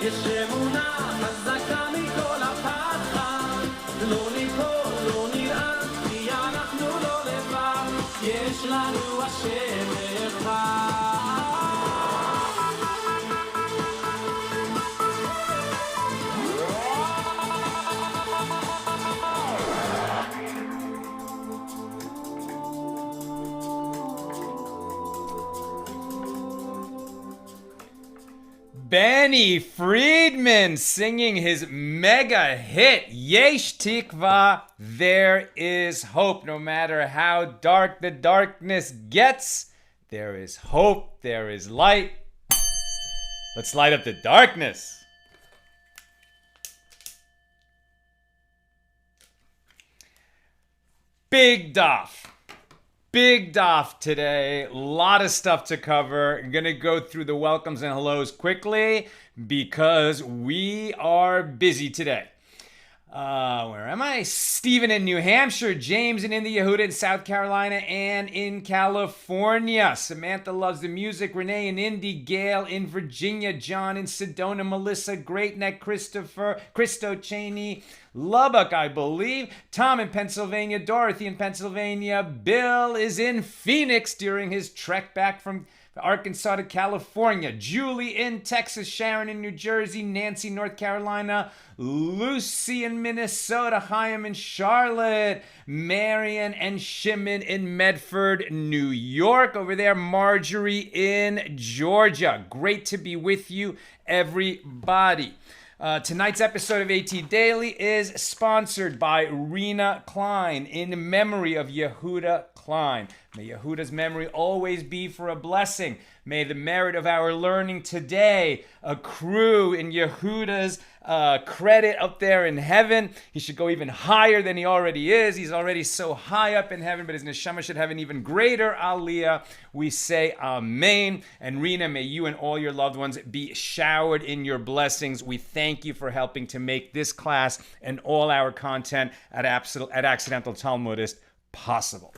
יש אמונה חזקה מכל הפחד, לא ניפול, לא נרעד, כי אנחנו לא לבד, יש לנו השם אחד. Benny Friedman singing his mega hit, Yesh Tikva, There is Hope. No matter how dark the darkness gets, there is hope, there is light. Let's light up the darkness. Big Daf today. A lot of stuff to cover. I'm going to go through the welcomes and hellos quickly because we are busy today. Where am I? Stephen in New Hampshire, James in India, Yehuda in South Carolina, and in California. Samantha loves the music. Renee in Indy, Gail in Virginia, John in Sedona, Melissa, Great Neck, Christo Cheney, Lubbock, I believe, Tom in Pennsylvania, Dorothy in Pennsylvania, Bill is in Phoenix during his trek back from Arkansas to California, Julie in Texas, Sharon in New Jersey, Nancy, North Carolina, Lucy in Minnesota, Chaim in Charlotte, Marion and Shimon in Medford, New York. Over there, Marjorie in Georgia. Great to be with you, everybody. Tonight's episode of AT Daily is sponsored by Rena Klein in memory of Yehuda Klein. May Yehuda's memory always be for a blessing. May the merit of our learning today accrue in Yehuda's credit up there in heaven. He should go even higher than he already is. He's already so high up in heaven, but his neshama should have an even greater aliyah. We say amen. And Rena, may you and all your loved ones be showered in your blessings. We thank you for helping to make this class and all our content at Accidental Talmudist possible.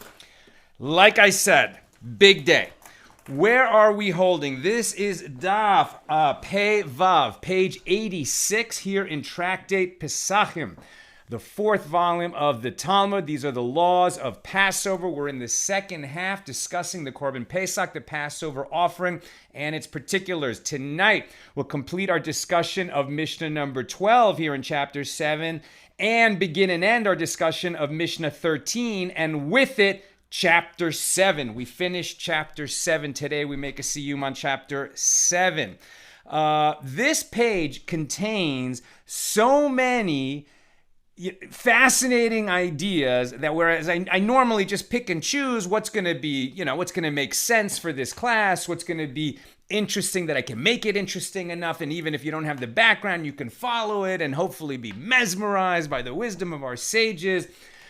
Like I said, big day. Where are we holding? This is Daf Pei Vav, page 86 here in Tractate Pesachim, the fourth volume of the Talmud. These are the laws of Passover. We're in the second half discussing the Korban Pesach, the Passover offering, and its particulars. Tonight, we'll complete our discussion of Mishnah number 12 here in chapter 7 and begin and end our discussion of Mishnah 13, and with it, Chapter 7. We finished Chapter 7 today. We make a siyum on Chapter 7. This page contains so many fascinating ideas that whereas I normally just pick and choose what's going to be, what's going to make sense for this class, what's going to be interesting that I can make it interesting enough, and even if you don't have the background, you can follow it and hopefully be mesmerized by the wisdom of our sages.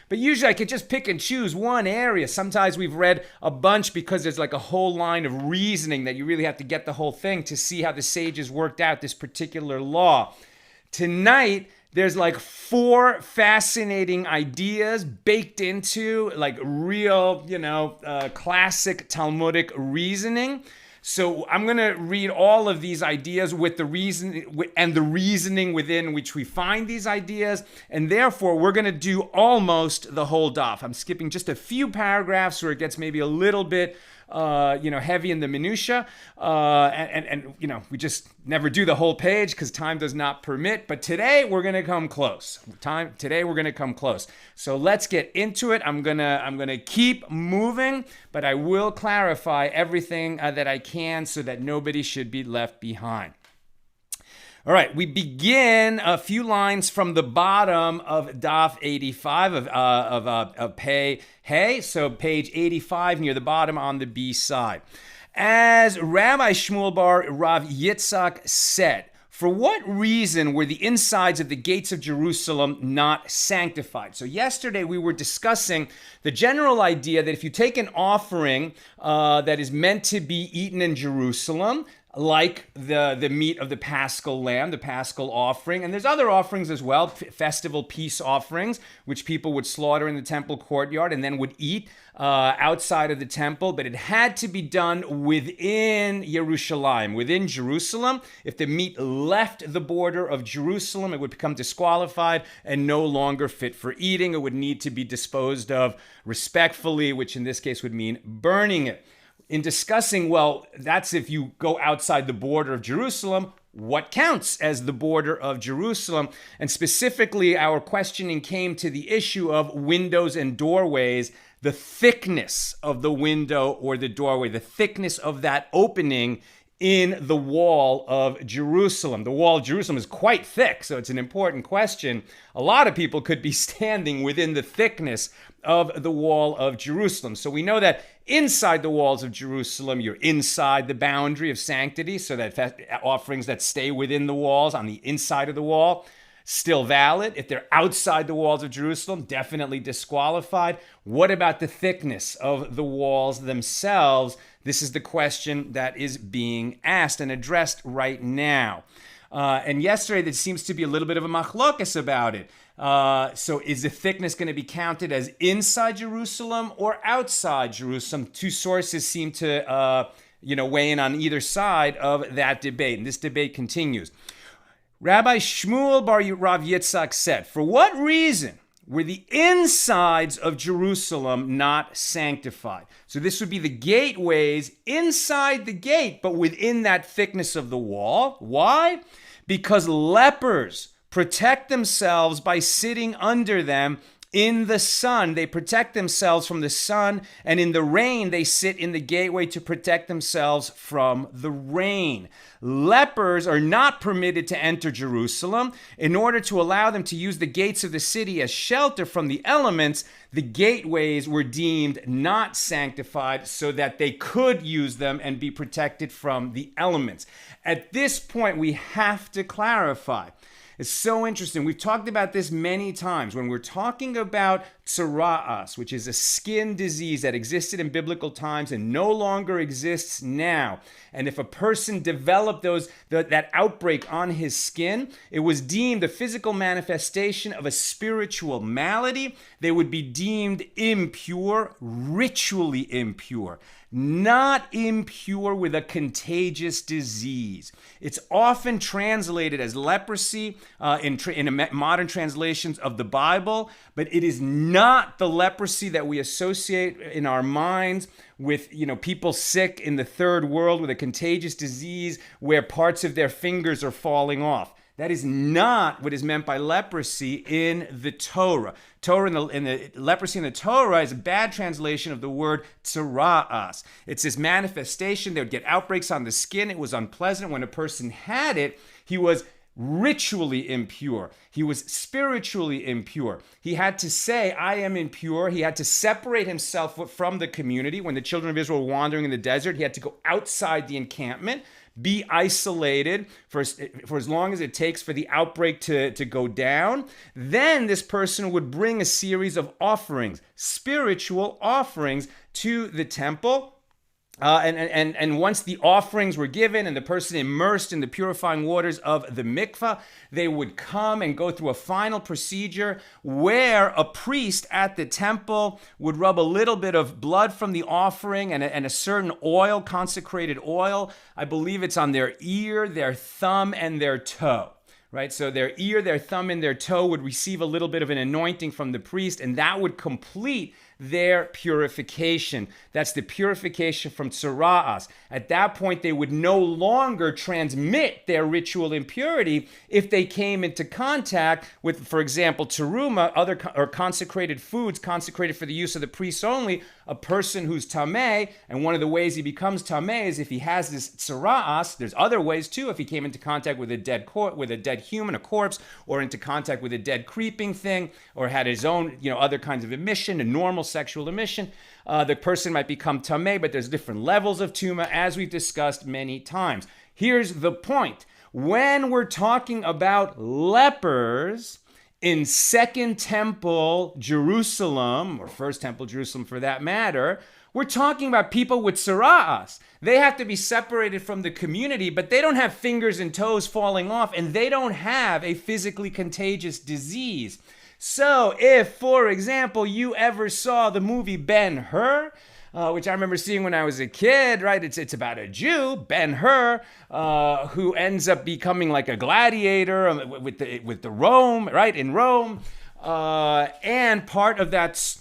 But usually I could just pick and choose one area. Sometimes we've read a bunch because there's like a whole line of reasoning that you really have to get the whole thing to see how the sages worked out this particular law. Tonight, there's like 4 fascinating ideas baked into like real, classic Talmudic reasoning. So I'm going to read all of these ideas with the reason and the reasoning within which we find these ideas, and therefore we're going to do almost the whole daf. I'm skipping just a few paragraphs where it gets maybe a little bit heavy in the minutia, and we just never do the whole page because time does not permit. But today we're gonna come close. Today we're gonna come close. So let's get into it. I'm gonna keep moving, but I will clarify everything that I can so that nobody should be left behind. All right, we begin a few lines from the bottom of Daf 85 of Pei Hey, so page 85 near the bottom on the B side. As Rabbi Shmuel bar Rav Yitzhak said, for what reason were the insides of the gates of Jerusalem not sanctified? So yesterday we were discussing the general idea that if you take an offering that is meant to be eaten in Jerusalem, like the meat of the Paschal lamb, the Paschal offering. And there's other offerings as well, festival peace offerings, which people would slaughter in the temple courtyard and then would eat outside of the temple. But it had to be done within Yerushalayim, within Jerusalem. If the meat left the border of Jerusalem, it would become disqualified and no longer fit for eating. It would need to be disposed of respectfully, which in this case would mean burning it. In discussing, well, that's if you go outside the border of Jerusalem, what counts as the border of Jerusalem? And specifically, our questioning came to the issue of windows and doorways, the thickness of the window or the doorway, the thickness of that opening in the wall of Jerusalem. The wall of Jerusalem is quite thick, so it's an important question. A lot of people could be standing within the thickness of the wall of Jerusalem. So we know that inside the walls of Jerusalem, you're inside the boundary of sanctity, so that offerings that stay within the walls on the inside of the wall, still valid. If they're outside the walls of Jerusalem, definitely disqualified. What about the thickness of the walls themselves? This is the question that is being asked and addressed right now. And yesterday, there seems to be a little bit of a machlokas about it. So is the thickness going to be counted as inside Jerusalem or outside Jerusalem? Two sources seem to weigh in on either side of that debate. And this debate continues. Rabbi Shmuel bar Rav Yitzchak said, for what reason were the insides of Jerusalem not sanctified? So this would be the gateways inside the gate, but within that thickness of the wall. Why? Because lepers protect themselves by sitting under them in the sun. They protect themselves from the sun, and in the rain, they sit in the gateway to protect themselves from the rain. Lepers are not permitted to enter Jerusalem. In order to allow them to use the gates of the city as shelter from the elements, the gateways were deemed not sanctified so that they could use them and be protected from the elements. At this point, we have to clarify. It's so interesting. We've talked about this many times. When we're talking about tzara'as, which is a skin disease that existed in biblical times and no longer exists now, and if a person developed that outbreak on his skin, it was deemed a physical manifestation of a spiritual malady. They would be deemed impure, ritually impure, not impure with a contagious disease. It's often translated as leprosy in modern translations of the Bible, but it is not the leprosy that we associate in our minds with, people sick in the third world with a contagious disease where parts of their fingers are falling off. That is not what is meant by leprosy in the Torah. In the leprosy in the Torah is a bad translation of the word tzara'as. It's this manifestation. They would get outbreaks on the skin. It was unpleasant. When a person had it, he was ritually impure. He was spiritually impure. He had to say, I am impure. He had to separate himself from the community. When the children of Israel were wandering in the desert, he had to go outside the encampment, be isolated for as long as it takes for the outbreak to go down. Then this person would bring a series of offerings, spiritual offerings, to the temple. And once the offerings were given and the person immersed in the purifying waters of the mikvah, they would come and go through a final procedure where a priest at the temple would rub a little bit of blood from the offering and a certain oil, consecrated oil. I believe it's on their ear, their thumb, and their toe. Right? So their ear, their thumb, and their toe would receive a little bit of an anointing from the priest, and that would complete their purification. That's the purification from tzara'as. At that point, they would no longer transmit their ritual impurity if they came into contact with, for example, teruma, or consecrated foods, consecrated for the use of the priests only. A person who's tameh, and one of the ways he becomes tameh is if he has this tzara'as. There's other ways too. If he came into contact with a dead human, a corpse, or into contact with a dead creeping thing, or had his own, other kinds of emission, a normal sexual emission, the person might become tameh, but there's different levels of tuma, as we've discussed many times. Here's the point. When we're talking about lepers in Second Temple Jerusalem, or First Temple Jerusalem for that matter, We're talking about people with tzara'as. They have to be separated from the community, but they don't have fingers and toes falling off, and they don't have a physically contagious disease. So if, for example, you ever saw the movie Ben Hur, which I remember seeing when I was a kid, right? It's about a Jew, Ben Hur, who ends up becoming like a gladiator with the Rome, right? In Rome. And part of that,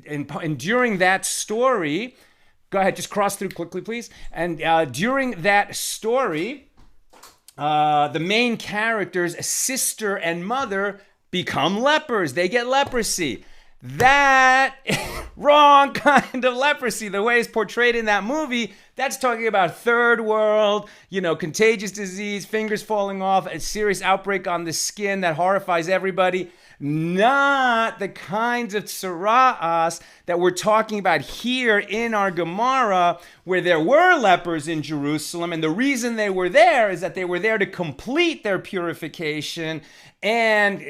and during that story, go ahead, just cross through quickly, please. And during that story, the main character's sister and mother become lepers. They get leprosy. That wrong kind of leprosy, the way it's portrayed in that movie, that's talking about third world, contagious disease, fingers falling off, a serious outbreak on the skin that horrifies everybody. Not the kinds of tzara'as that we're talking about here in our Gemara, where there were lepers in Jerusalem, and the reason they were there is that they were there to complete their purification and,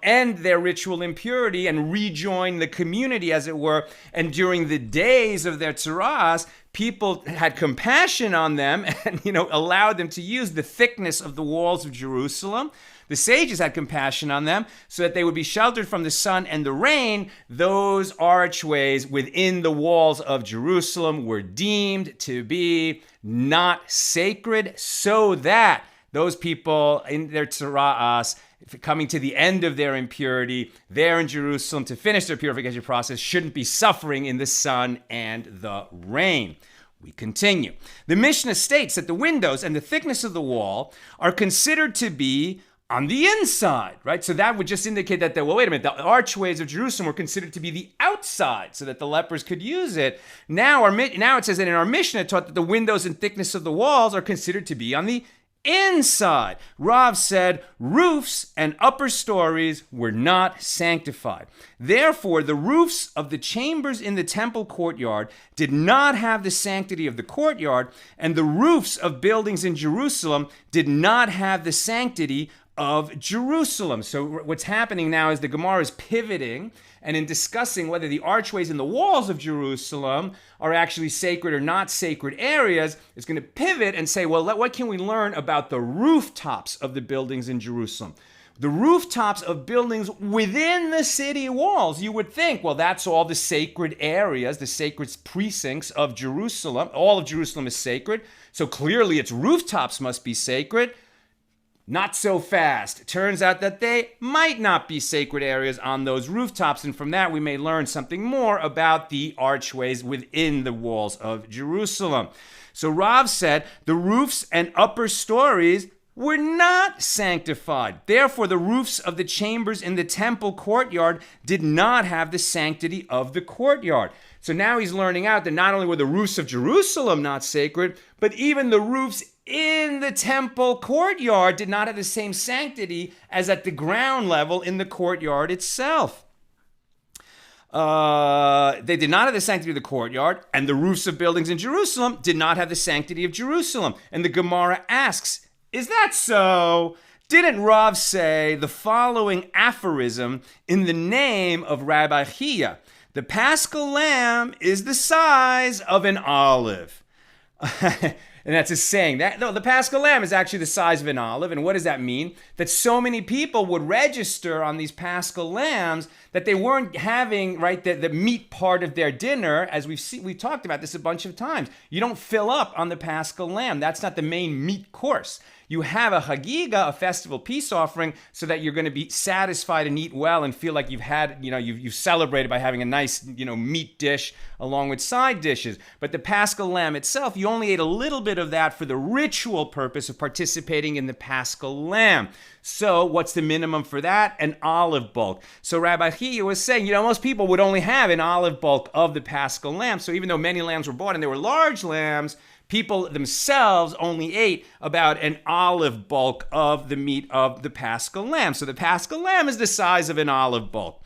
end their ritual impurity and rejoin the community, as it were. And during the days of their tzara'as, people had compassion on them and, allowed them to use the thickness of the walls of Jerusalem. The sages had compassion on them so that they would be sheltered from the sun and the rain. Those archways within the walls of Jerusalem were deemed to be not sacred, so that those people in their tzara'as, coming to the end of their impurity there in Jerusalem to finish their purification process, shouldn't be suffering in the sun and the rain. We continue. The Mishna states that the windows and the thickness of the wall are considered to be on the inside, right? So that would just indicate that, wait a minute, the archways of Jerusalem were considered to be the outside so that the lepers could use it. Now it says that in our Mishnah, it taught that the windows and thickness of the walls are considered to be on the inside. Rav said roofs and upper stories were not sanctified. Therefore, the roofs of the chambers in the temple courtyard did not have the sanctity of the courtyard, and the roofs of buildings in Jerusalem did not have the sanctity of Jerusalem. So what's happening now is the Gemara is pivoting, and in discussing whether the archways in the walls of Jerusalem are actually sacred or not sacred areas, it's going to pivot and say, well, what can we learn about the rooftops of the buildings in Jerusalem? The rooftops of buildings within the city walls. You would think, well, that's all the sacred areas, the sacred precincts of Jerusalem. All of Jerusalem is sacred, so clearly its rooftops must be sacred. Not so fast. It turns out that they might not be sacred areas on those rooftops, and from that we may learn something more about the archways within the walls of Jerusalem. So Rav said the roofs and upper stories were not sanctified. Therefore, the roofs of the chambers in the temple courtyard did not have the sanctity of the courtyard. So now he's learning out that not only were the roofs of Jerusalem not sacred, but even the roofs in the temple courtyard did not have the same sanctity as at the ground level in the courtyard itself. They did not have the sanctity of the courtyard, and the roofs of buildings in Jerusalem did not have the sanctity of Jerusalem. And the Gemara asks, is that so? Didn't Rav say the following aphorism in the name of Rabbi Chia? The Paschal lamb is the size of an olive. And that's a saying. The Paschal lamb is actually the size of an olive. And what does that mean? That so many people would register on these Paschal lambs that they weren't having, right, the meat part of their dinner, as we've talked about this a bunch of times. You don't fill up on the Paschal lamb. That's not the main meat course. You have a Hagiga, a festival peace offering, so that you're going to be satisfied and eat well and feel like you've had, you've celebrated by having a nice, meat dish along with side dishes. But the Paschal lamb itself, you only ate a little bit of that for the ritual purpose of participating in the Paschal lamb. So what's the minimum for that? An olive bulk. So Rabbi Chia was saying, most people would only have an olive bulk of the Paschal lamb. So even though many lambs were bought and they were large lambs, people themselves only ate about an olive bulk of the meat of the Paschal lamb. So the Paschal lamb is the size of an olive bulk.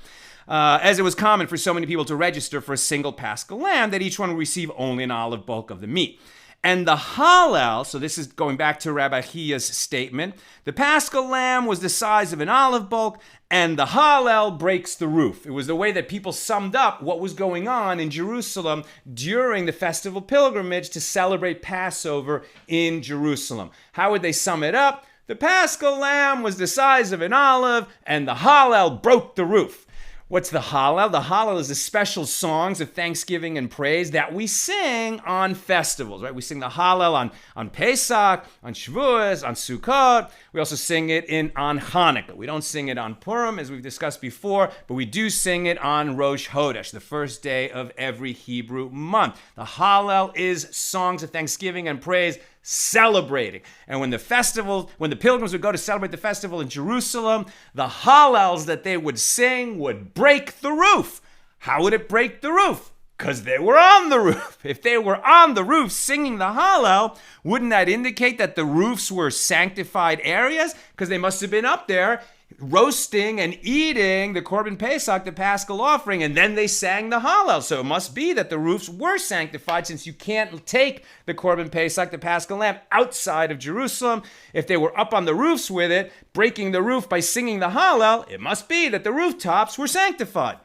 As it was common for so many people to register for a single Paschal lamb, that each one would receive only an olive bulk of the meat. And the Hallel, so this is going back to Rabbi Chia's statement, the Paschal lamb was the size of an olive bulk, and the Hallel breaks the roof. It was the way that people summed up what was going on in Jerusalem during the festival pilgrimage to celebrate Passover in Jerusalem. How would they sum it up? The Paschal lamb was the size of an olive, and the Hallel broke the roof. What's the Hallel? The Hallel is the special songs of thanksgiving and praise that we sing on festivals, right? We sing the Hallel on Pesach, on Shavuos, on Sukkot. We also sing it on Hanukkah. We don't sing it on Purim, as we've discussed before, but we do sing it on Rosh Chodesh, the first day of every Hebrew month. The Hallel is songs of thanksgiving and praise celebrating. And when the pilgrims would go to celebrate the festival in Jerusalem, the Hallels that they would sing would break the roof. How would it break the roof? Because they were on the roof. If they were on the roof singing the Hallel, wouldn't that indicate that the roofs were sanctified areas? Because they must have been up there roasting and eating the Korban Pesach, the Paschal offering, and then they sang the Hallel. So it must be that the roofs were sanctified, since you can't take the Korban Pesach, the Paschal lamb, outside of Jerusalem. If they were up on the roofs with it, breaking the roof by singing the Hallel, it must be that the rooftops were sanctified.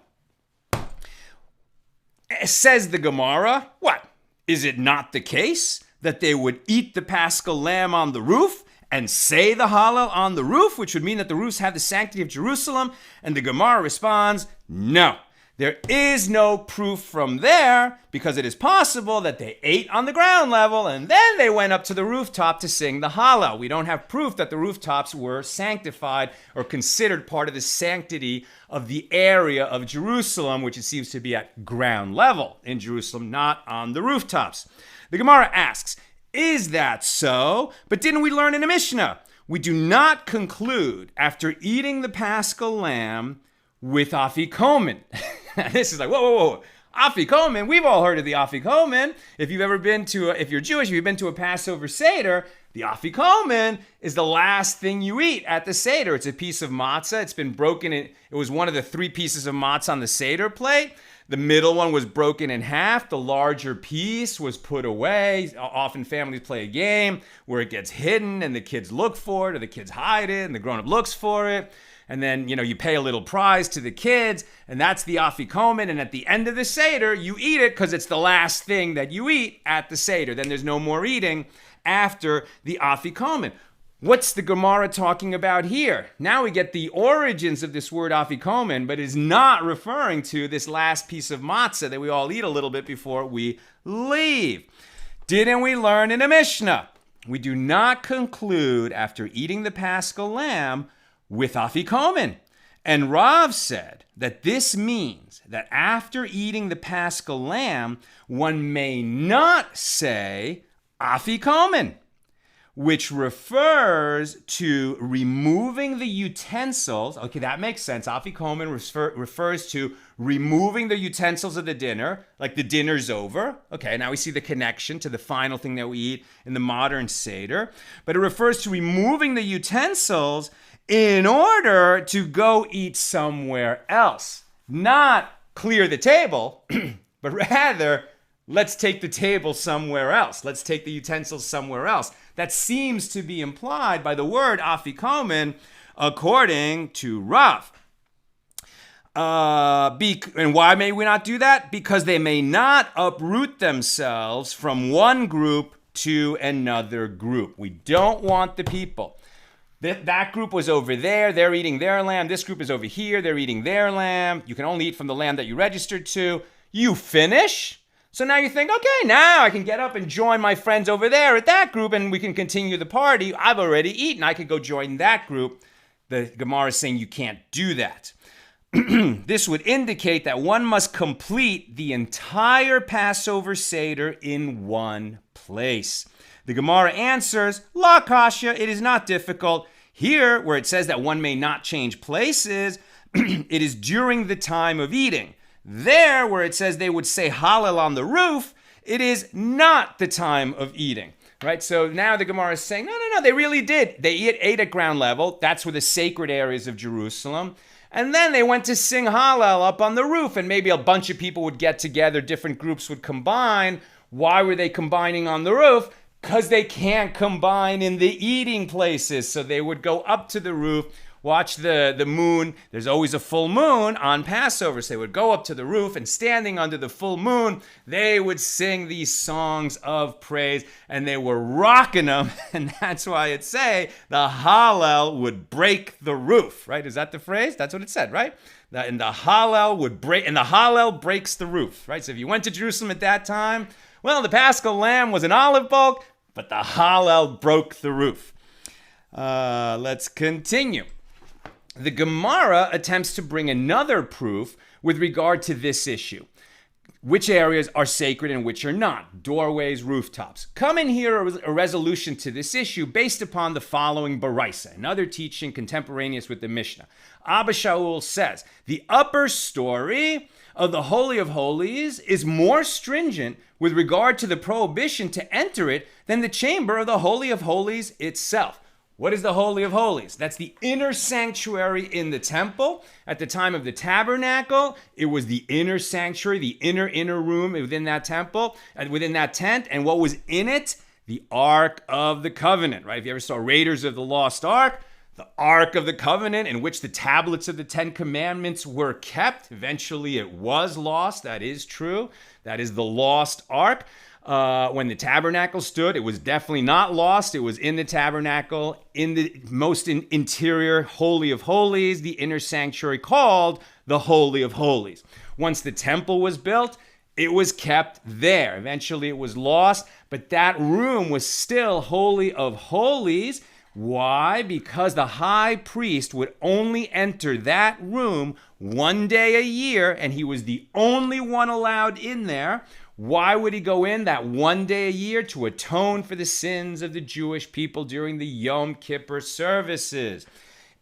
Says the Gemara, what? Is it not the case that they would eat the Paschal lamb on the roof and say the Hallel on the roof, which would mean that the roofs have the sanctity of Jerusalem? And the Gemara responds, no. There is no proof from there, because it is possible that they ate on the ground level and then they went up to the rooftop to sing the Hallel. We don't have proof that the rooftops were sanctified or considered part of the sanctity of the area of Jerusalem, which it seems to be at ground level in Jerusalem, not on the rooftops. The Gemara asks, is that so? But didn't we learn in a Mishna? We do not conclude after eating the Paschal lamb with afikomen. This is like, whoa. Afikomen, we've all heard of the afikomen. If you're Jewish, if you've been to a Passover Seder, the afikomen is the last thing you eat at the Seder. It's a piece of matzah. It's been broken. It was one of the 3 pieces of matzah on the Seder plate. The middle one was broken in half. The larger piece was put away. Often families play a game where it gets hidden and the kids look for it, or the kids hide it and the grown-up looks for it. And then, you pay a little prize to the kids, and that's the afikomen. And at the end of the Seder, you eat it because it's the last thing that you eat at the Seder. Then there's no more eating after the afikomen. What's the Gemara talking about here? Now we get the origins of this word afikomen, but it's not referring to this last piece of matzah that we all eat a little bit before we leave. Didn't we learn in a Mishnah? We do not conclude after eating the Paschal lamb with afikomen. And Rav said that this means that after eating the Paschal lamb, one may not say afikomen, which refers to removing the utensils. Okay, that makes sense. Afikomen refers to removing the utensils of the dinner, like the dinner's over. Okay, now we see the connection to the final thing that we eat in the modern Seder. But it refers to removing the utensils in order to go eat somewhere else. Not clear the table, but rather, let's take the table somewhere else. Let's take the utensils somewhere else. That seems to be implied by the word afikomen, according to Rav. And why may we not do that? Because they may not uproot themselves from one group to another group. We don't want the people. That group was over there, they're eating their lamb. This group is over here, they're eating their lamb. You can only eat from the lamb that you registered to. You finish. So now you think, okay, now I can get up and join my friends over there at that group and we can continue the party. I've already eaten. I could go join that group. The Gemara is saying you can't do that. This would indicate that one must complete the entire Passover Seder in one place. The Gemara answers, La kasha, it is not difficult. Here, where it says that one may not change places, it is during the time of eating. There, where it says they would say Hallel on the roof, it is not the time of eating. Right? So now the Gemara is saying, no, they really did. They ate at ground level. That's where the sacred areas of Jerusalem. And then they went to sing Hallel up on the roof, and maybe a bunch of people would get together, different groups would combine. Why were they combining on the roof? Because they can't combine in the eating places. So they would go up to the roof, watch the moon. There's always a full moon on Passover. So they would go up to the roof, and standing under the full moon, they would sing these songs of praise, and they were rocking them. And that's why it say the Hallel would break the roof, right? Is that the phrase? That's what it said, right? And the Hallel would break, and the Hallel breaks the roof, right? So if you went to Jerusalem at that time, well, the Paschal lamb was an olive bulk, but the Hallel broke the roof. Let's continue. The Gemara attempts to bring another proof with regard to this issue. Which areas are sacred and which are not? Doorways, rooftops. Come in here a resolution to this issue based upon the following Baraisa, another teaching contemporaneous with the Mishna. Abba Shaul says, the upper story of the Holy of Holies is more stringent with regard to the prohibition to enter it than the chamber of the Holy of Holies itself. What is the Holy of Holies? That's the inner sanctuary in the temple. At the time of the tabernacle, it was the inner sanctuary, the inner room within that temple, and within that tent. And what was in it? The Ark of the Covenant, right? If you ever saw Raiders of the Lost Ark, the Ark of the Covenant, in which the tablets of the Ten Commandments were kept. Eventually it was lost. That is true. That is the lost Ark. When the tabernacle stood, it was definitely not lost. It was in the tabernacle, in the most interior Holy of Holies, the inner sanctuary called the Holy of Holies. Once the temple was built, it was kept there. Eventually it was lost, but that room was still Holy of Holies. Why? Because the high priest would only enter that room one day a year, and he was the only one allowed in there. Why would he go in that one day a year? To atone for the sins of the Jewish people during the Yom Kippur services.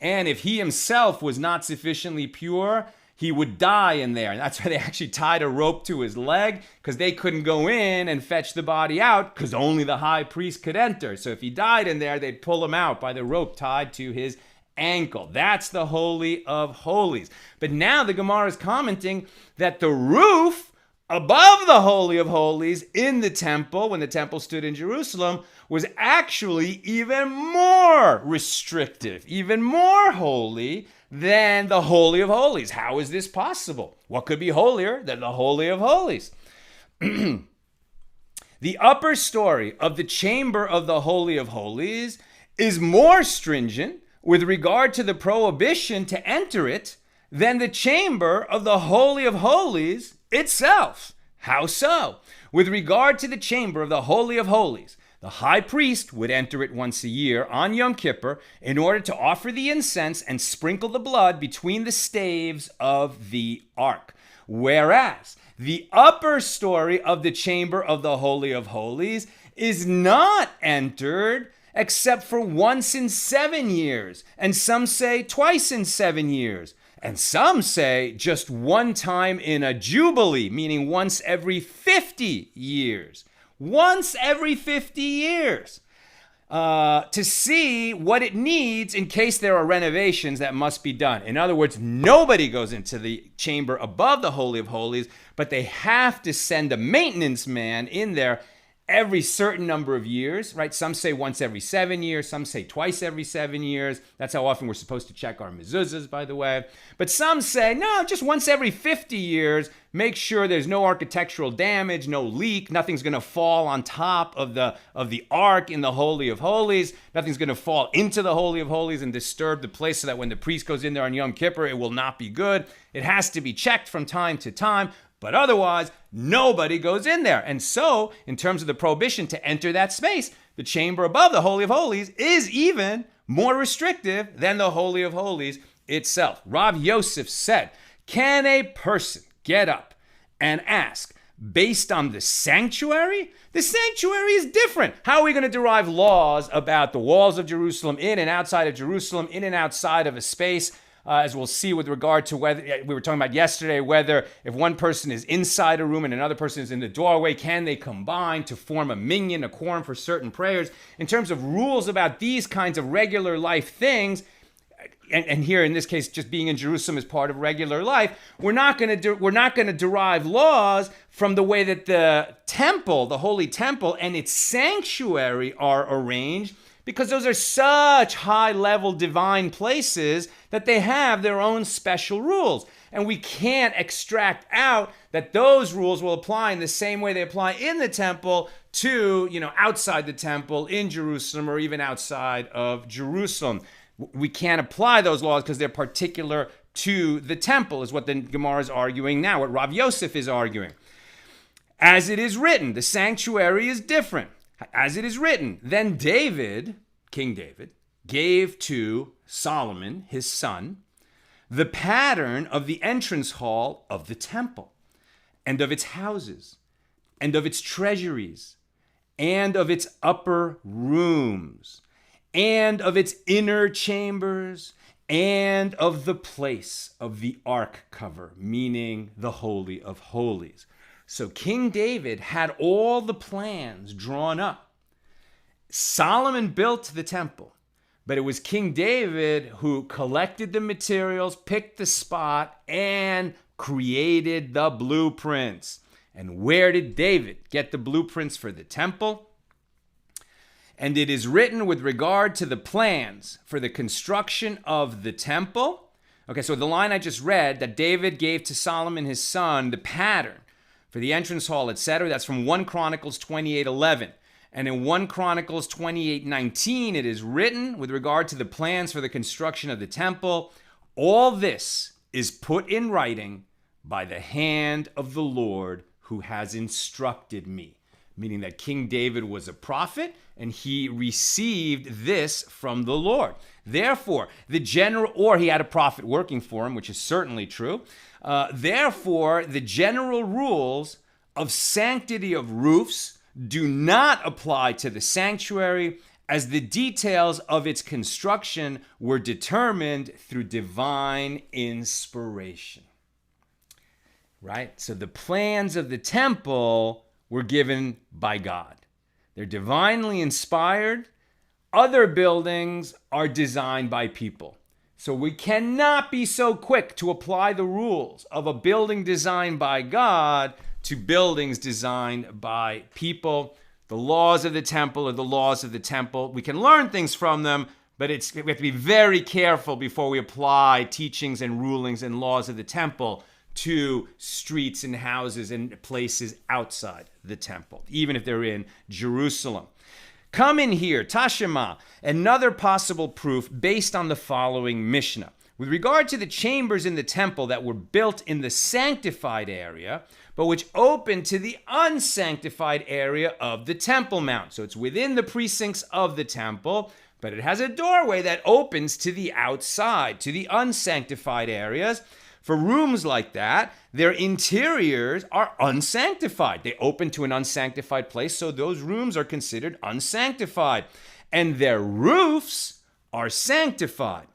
And if he himself was not sufficiently pure, he would die in there. And that's why they actually tied a rope to his leg, because they couldn't go in and fetch the body out, because only the high priest could enter. So if he died in there, they'd pull him out by the rope tied to his ankle. That's the Holy of Holies. But now the Gemara is commenting that the roof above the Holy of Holies in the temple, when the temple stood in Jerusalem, was actually even more restrictive, even more holy than the Holy of Holies. How is this possible? What could be holier than the Holy of Holies? The upper story of the chamber of the Holy of Holies is more stringent with regard to the prohibition to enter it than the chamber of the Holy of Holies itself. How so? With regard to the chamber of the Holy of Holies, the high priest would enter it once a year on Yom Kippur in order to offer the incense and sprinkle the blood between the staves of the ark. Whereas the upper story of the chamber of the Holy of Holies is not entered except for once in 7 years, and some say twice in 7 years. And some say just one time in a jubilee, meaning once every 50 years. Once every 50 years. To see what it needs in case there are renovations that must be done. In other words, nobody goes into the chamber above the Holy of Holies, but they have to send a maintenance man in there every certain number of years, right? Some say once every 7 years. Some say twice every 7 years. That's how often we're supposed to check our mezuzahs, by the way. But some say, no, just once every 50 years. Make sure there's no architectural damage, no leak. Nothing's going to fall on top of the ark in the Holy of Holies. Nothing's going to fall into the Holy of Holies and disturb the place so that when the priest goes in there on Yom Kippur, it will not be good. It has to be checked from time to time. But otherwise, nobody goes in there. And so, in terms of the prohibition to enter that space, the chamber above the Holy of Holies is even more restrictive than the Holy of Holies itself. Rav Yosef said, can a person get up and ask, based on the sanctuary? The sanctuary is different. How are we going to derive laws about the walls of Jerusalem, in and outside of Jerusalem, in and outside of a space? As we'll see with regard to whether, we were talking about yesterday, whether if one person is inside a room and another person is in the doorway, can they combine to form a minyan, a quorum for certain prayers? In terms of rules about these kinds of regular life things, and here in this case, just being in Jerusalem is part of regular life, we're not going to derive laws from the way that the temple, the holy temple, and its sanctuary are arranged, because those are such high-level divine places that they have their own special rules. And we can't extract out that those rules will apply in the same way they apply in the temple to, outside the temple in Jerusalem or even outside of Jerusalem. We can't apply those laws because they're particular to the temple, is what the Gemara is arguing now, what Rav Yosef is arguing. As it is written, the sanctuary is different. As it is written, then David, King David, gave to Solomon, his son, the pattern of the entrance hall of the temple, and of its houses, and of its treasuries, and of its upper rooms, and of its inner chambers, and of the place of the ark cover, meaning the Holy of Holies. So King David had all the plans drawn up. Solomon built the temple, but it was King David who collected the materials, picked the spot, and created the blueprints. And where did David get the blueprints for the temple? And it is written with regard to the plans for the construction of the temple. Okay, so the line I just read, that David gave to Solomon his son the pattern for the entrance hall, etc., that's from 1 Chronicles 28:11. And in 1 Chronicles 28:19, it is written with regard to the plans for the construction of the temple, all this is put in writing by the hand of the Lord who has instructed me. Meaning that King David was a prophet and he received this from the Lord. Therefore, or he had a prophet working for him, which is certainly true. Therefore, the general rules of sanctity of roofs do not apply to the sanctuary, as the details of its construction were determined through divine inspiration. Right? So the plans of the temple were given by God. They're divinely inspired. Other buildings are designed by people. So we cannot be so quick to apply the rules of a building designed by God to buildings designed by people. The laws of the temple are the laws of the temple. We can learn things from them, but we have to be very careful before we apply teachings and rulings and laws of the temple to streets and houses and places outside the temple, even if they're in Jerusalem. Come in here, Tashema, another possible proof based on the following Mishna. With regard to the chambers in the temple that were built in the sanctified area, but which open to the unsanctified area of the Temple Mount. So it's within the precincts of the temple, but it has a doorway that opens to the outside, to the unsanctified areas. For rooms like that, their interiors are unsanctified. They open to an unsanctified place, so those rooms are considered unsanctified. And their roofs are sanctified.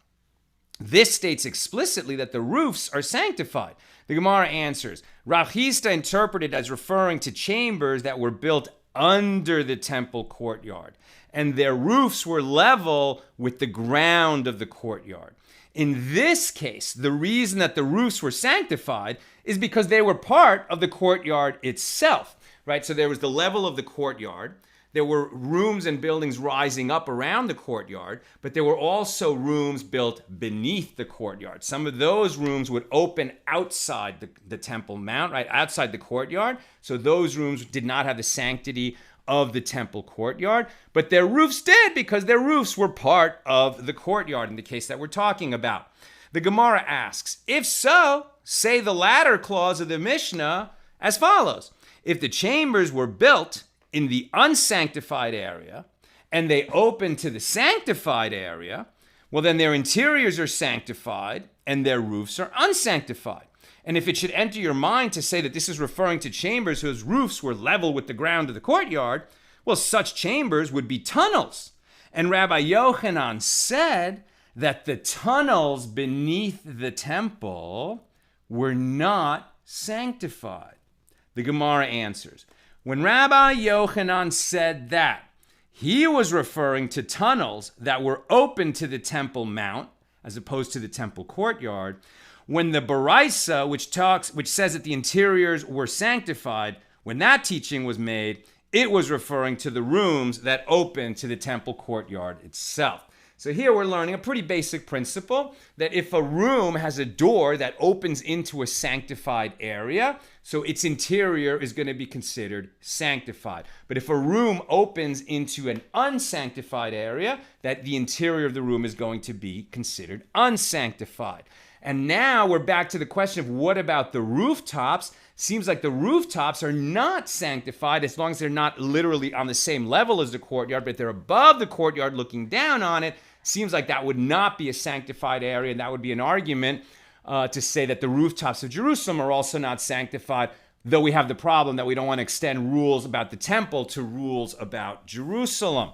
This states explicitly that the roofs are sanctified. The Gemara answers, Rav Chisda interpreted as referring to chambers that were built under the temple courtyard, and their roofs were level with the ground of the courtyard. In this case, the reason that the roofs were sanctified is because they were part of the courtyard itself, right? So there was the level of the courtyard. There were rooms and buildings rising up around the courtyard, but there were also rooms built beneath the courtyard. Some of those rooms would open outside the Temple Mount, right, outside the courtyard. So those rooms did not have the sanctity of the temple courtyard, but their roofs did, because their roofs were part of the courtyard in the case that we're talking about. The Gemara asks, if so, say the latter clause of the Mishnah as follows. If the chambers were built in the unsanctified area and they open to the sanctified area, well, then their interiors are sanctified and their roofs are unsanctified. And if it should enter your mind to say that this is referring to chambers whose roofs were level with the ground of the courtyard, well, such chambers would be tunnels. And Rabbi Yochanan said that the tunnels beneath the temple were not sanctified. The Gemara answers, when Rabbi Yochanan said that, he was referring to tunnels that were open to the Temple Mount, as opposed to the temple courtyard. When the Baraisa, which says that the interiors were sanctified, when that teaching was made, it was referring to the rooms that open to the temple courtyard itself. So here we're learning a pretty basic principle that if a room has a door that opens into a sanctified area, so its interior is going to be considered sanctified. But if a room opens into an unsanctified area, that the interior of the room is going to be considered unsanctified. And now we're back to the question of what about the rooftops? Seems like the rooftops are not sanctified as long as they're not literally on the same level as the courtyard, but if they're above the courtyard looking down on it, seems like that would not be a sanctified area, and that would be an argument to say that the rooftops of Jerusalem are also not sanctified, though we have the problem that we don't want to extend rules about the temple to rules about Jerusalem.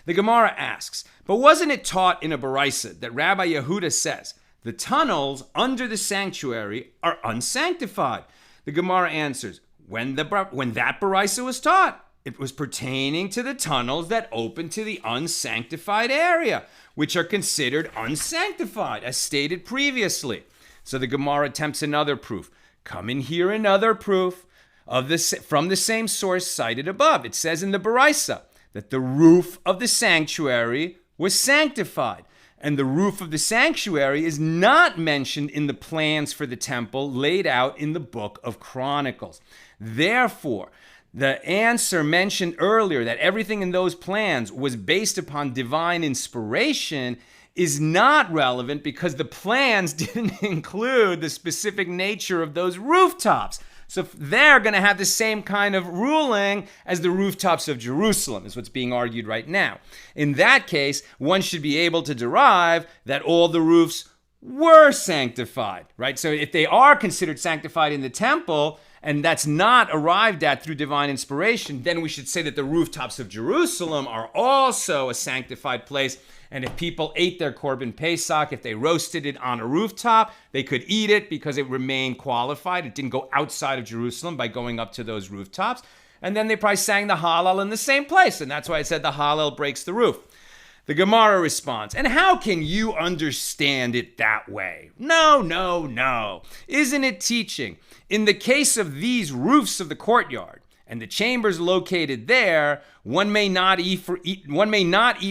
The Gemara asks, but wasn't it taught in a Baraisa that Rabbi Yehuda says, the tunnels under the sanctuary are unsanctified? The Gemara answers, when that Baraisa was taught, it was pertaining to the tunnels that open to the unsanctified area, which are considered unsanctified, as stated previously. So the Gemara attempts another proof. Come in here another proof of this from the same source cited above. It says in the Baraisa that the roof of the sanctuary was sanctified. And the roof of the sanctuary is not mentioned in the plans for the temple laid out in the book of Chronicles. Therefore, the answer mentioned earlier that everything in those plans was based upon divine inspiration is not relevant because the plans didn't include the specific nature of those rooftops. So they're going to have the same kind of ruling as the rooftops of Jerusalem, is what's being argued right now. In that case, one should be able to derive that all the roofs were sanctified, right? So if they are considered sanctified in the temple, and that's not arrived at through divine inspiration, then we should say that the rooftops of Jerusalem are also a sanctified place. And if people ate their Korban Pesach, if they roasted it on a rooftop, they could eat it because it remained qualified. It didn't go outside of Jerusalem by going up to those rooftops. And then they probably sang the Hallel in the same place. And that's why I said the Hallel breaks the roof. The Gemara responds, and how can you understand it that way? No. Isn't it teaching? In the case of these roofs of the courtyard and the chambers located there, one may not eat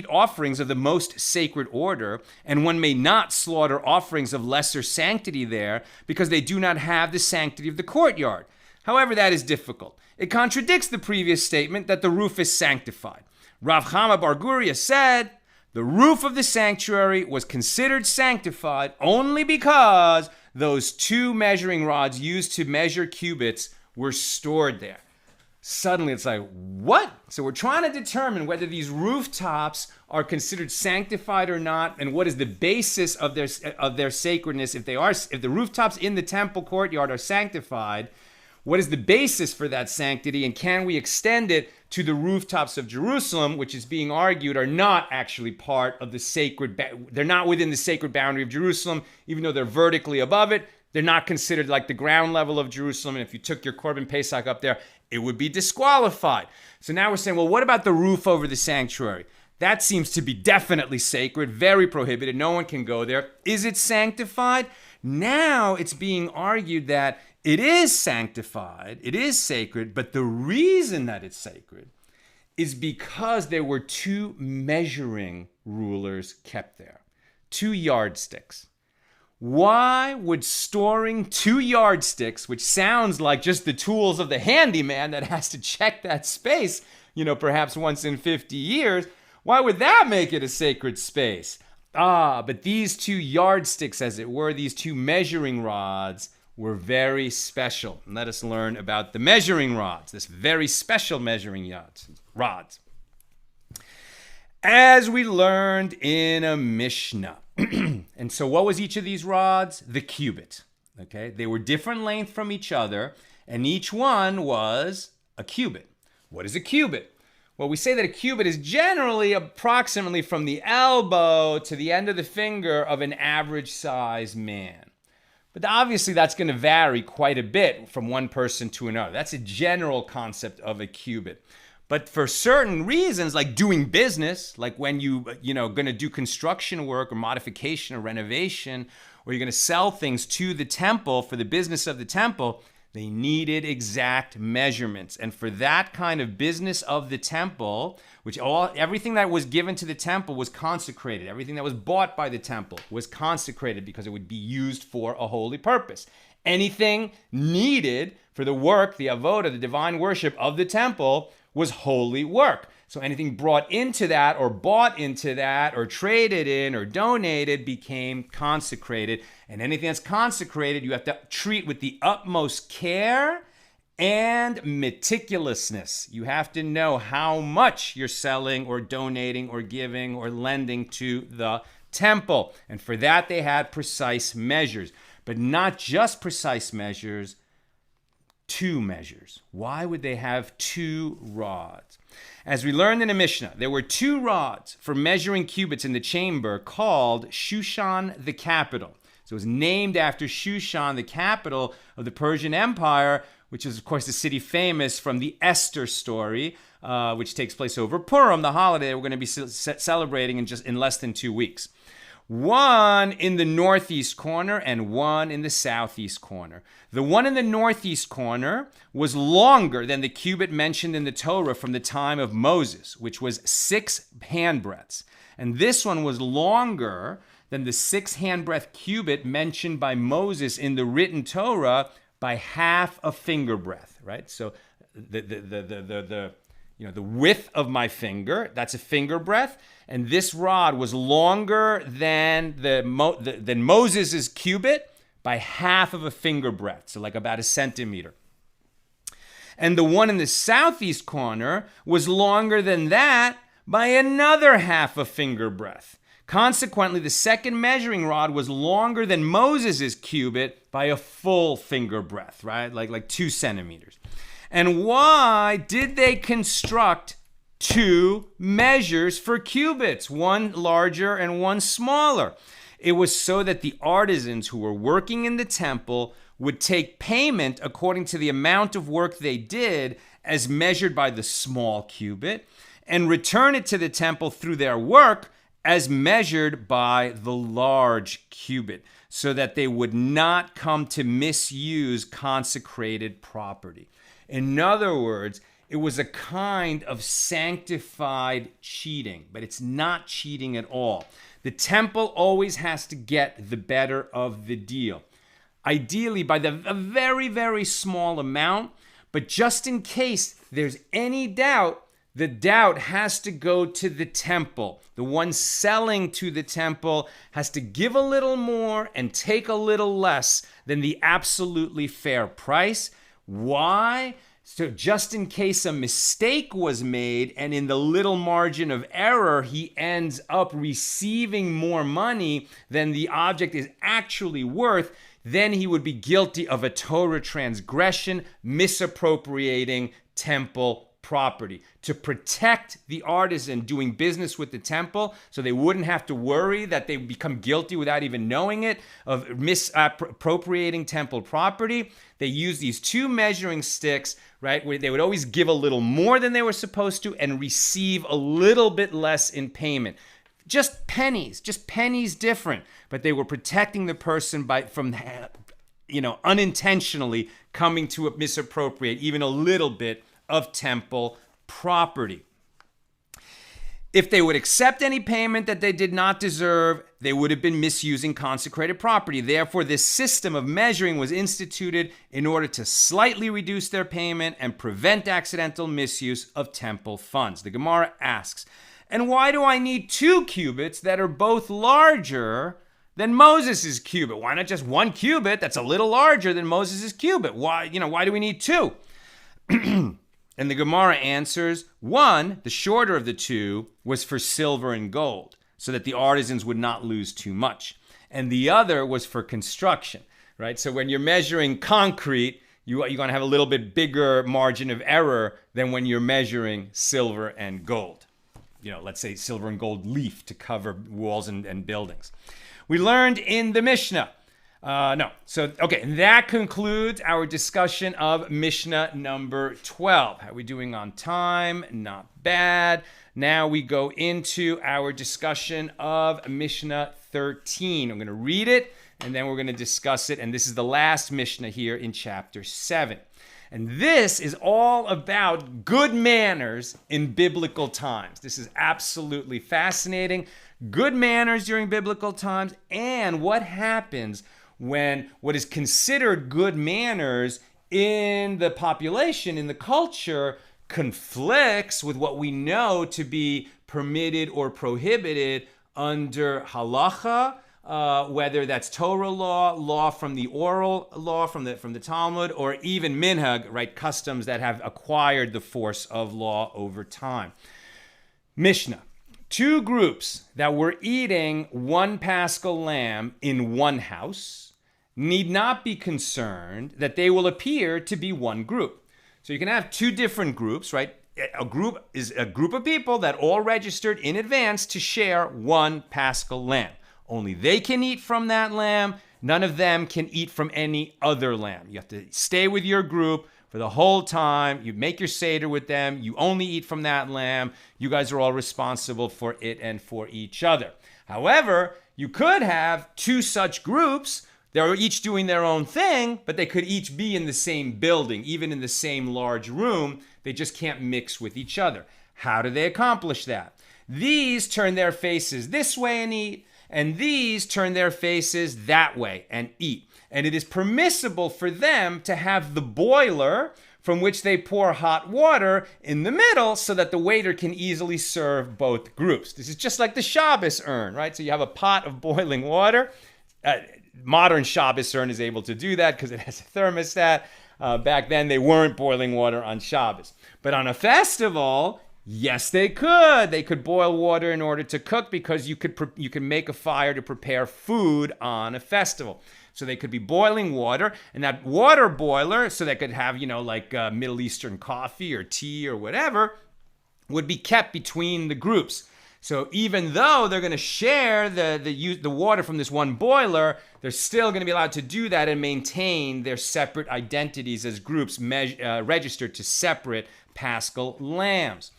offerings of the most sacred order, and one may not slaughter offerings of lesser sanctity there because they do not have the sanctity of the courtyard. However, that is difficult. It contradicts the previous statement that the roof is sanctified. Rav Chama bar Guria said, the roof of the sanctuary was considered sanctified only because those two measuring rods used to measure cubits were stored there. Suddenly it's like, what? So we're trying to determine whether these rooftops are considered sanctified or not, and what is the basis of their sacredness. If the rooftops in the temple courtyard are sanctified, what is the basis for that sanctity, and can we extend it to the rooftops of Jerusalem, which is being argued are not actually part of the sacred, they're not within the sacred boundary of Jerusalem, even though they're vertically above it. They're not considered like the ground level of Jerusalem, and if you took your Korban Pesach up there, it would be disqualified. So now we're saying, well, what about the roof over the sanctuary? That seems to be definitely sacred, very prohibited. No one can go there. Is it sanctified? Now it's being argued that it is sanctified, it is sacred, but the reason that it's sacred is because there were two measuring rulers kept there, two yardsticks. Why would storing two yardsticks, which sounds like just the tools of the handyman that has to check that space, perhaps once in 50 years, why would that make it a sacred space? But these two yardsticks, as it were, these two measuring rods, were very special. And let us learn about the measuring rods, this very special measuring rods. As we learned in a Mishna. And so what was each of these rods? The cubit. Okay, they were different length from each other, and each one was a cubit. What is a cubit? Well, we say that a cubit is generally approximately from the elbow to the end of the finger of an average size man. But obviously that's going to vary quite a bit from one person to another. That's a general concept of a cubit. But for certain reasons, like doing business, like when going to do construction work or modification or renovation, or you're going to sell things to the temple for the business of the temple, they needed exact measurements. And for that kind of business of the temple, everything that was given to the temple was consecrated. Everything that was bought by the temple was consecrated because it would be used for a holy purpose. Anything needed for the work, the abutted, the divine worship of the temple was holy work. So anything brought into that or bought into that or traded in or donated became consecrated. And anything that's consecrated, you have to treat with the utmost care and meticulousness. You have to know how much you're selling or donating or giving or lending to the temple. And for that, they had precise measures. But not just precise measures, 2 measures. Why would they have 2 rods? As we learned in the Mishna, there were 2 rods for measuring cubits in the chamber called Shushan the capital. So it was named after Shushan, the capital of the Persian Empire, which is, of course, the city famous from the Esther story, which takes place over Purim, the holiday we're going to be celebrating in less than 2 weeks. 1 in the northeast corner and 1 in the southeast corner. The one in the northeast corner was longer than the cubit mentioned in the Torah from the time of Moses, which was 6 handbreadths. And this one was longer than the 6 handbreadth cubit mentioned by Moses in the written Torah by half a finger breadth, right? So the width of my finger, that's a finger breadth, and this rod was longer than than Moses' cubit by half of a finger breadth, so like about a centimeter. And the one in the southeast corner was longer than that by another half a finger breadth. Consequently, the second measuring rod was longer than Moses' cubit by a full finger breadth, right? Like 2 centimeters. And why did they construct 2 measures for cubits, one larger and one smaller? It was so that the artisans who were working in the temple would take payment according to the amount of work they did as measured by the small cubit and return it to the temple through their work as measured by the large cubit, so that they would not come to misuse consecrated property. In other words, it was a kind of sanctified cheating, but it's not cheating at all. The temple always has to get the better of the deal, ideally by a very, very small amount, but just in case there's any doubt, the doubt has to go to the temple. The one selling to the temple has to give a little more and take a little less than the absolutely fair price. Why? So just in case a mistake was made and in the little margin of error, he ends up receiving more money than the object is actually worth, then he would be guilty of a Torah transgression, misappropriating temple property. To protect the artisan doing business with the temple so they wouldn't have to worry that they become guilty without even knowing it of misappropriating temple property, they use these 2 measuring sticks, right, where they would always give a little more than they were supposed to and receive a little bit less in payment. Just pennies different, but they were protecting the person from unintentionally coming to misappropriate even a little bit of temple property. If they would accept any payment that they did not deserve, they would have been misusing consecrated property. Therefore, this system of measuring was instituted in order to slightly reduce their payment and prevent accidental misuse of temple funds. The Gemara asks, and why do I need 2 cubits that are both larger than Moses' cubit? Why not just 1 cubit that's a little larger than Moses' cubit? Why do we need 2? And the Gemara answers, 1, the shorter of the 2, was for silver and gold, so that the artisans would not lose too much. And the other was for construction, right? So when you're measuring concrete, you're going to have a little bit bigger margin of error than when you're measuring silver and gold. Let's say silver and gold leaf to cover walls and buildings. We learned in the Mishnah, No. So, okay, that concludes our discussion of Mishnah number 12. How are we doing on time? Not bad. Now we go into our discussion of Mishnah 13. I'm going to read it, and then we're going to discuss it. And this is the last Mishnah here in chapter 7. And this is all about good manners in biblical times. This is absolutely fascinating. Good manners during biblical times, and what happens when what is considered good manners in the population, in the culture, conflicts with what we know to be permitted or prohibited under halacha, whether that's Torah law from the oral law, from the Talmud, or even minhag, right, customs that have acquired the force of law over time. Mishnah. 2 groups that were eating one Paschal lamb in one house need not be concerned that they will appear to be one group. So you can have 2 different groups, right? A group is a group of people that all registered in advance to share one Paschal lamb. Only they can eat from that lamb. None of them can eat from any other lamb. You have to stay with your group for the whole time. You make your Seder with them. You only eat from that lamb. You guys are all responsible for it and for each other. However, you could have 2 such groups. They're each doing their own thing, but they could each be in the same building, even in the same large room. They just can't mix with each other. How do they accomplish that? These turn their faces this way and eat, and these turn their faces that way and eat. And it is permissible for them to have the boiler from which they pour hot water in the middle so that the waiter can easily serve both groups. This is just like the Shabbos urn, right? So you have a pot of boiling water. Modern Shabbos urn is able to do that because it has a thermostat. Back then, they weren't boiling water on Shabbos. But on a festival, yes, they could. They could boil water in order to cook because you could make a fire to prepare food on a festival. So they could be boiling water, and that water boiler, so they could have, Middle Eastern coffee or tea or whatever, would be kept between the groups. So even though they're going to share the water from this one boiler, they're still going to be allowed to do that and maintain their separate identities as groups registered to separate Paschal lambs.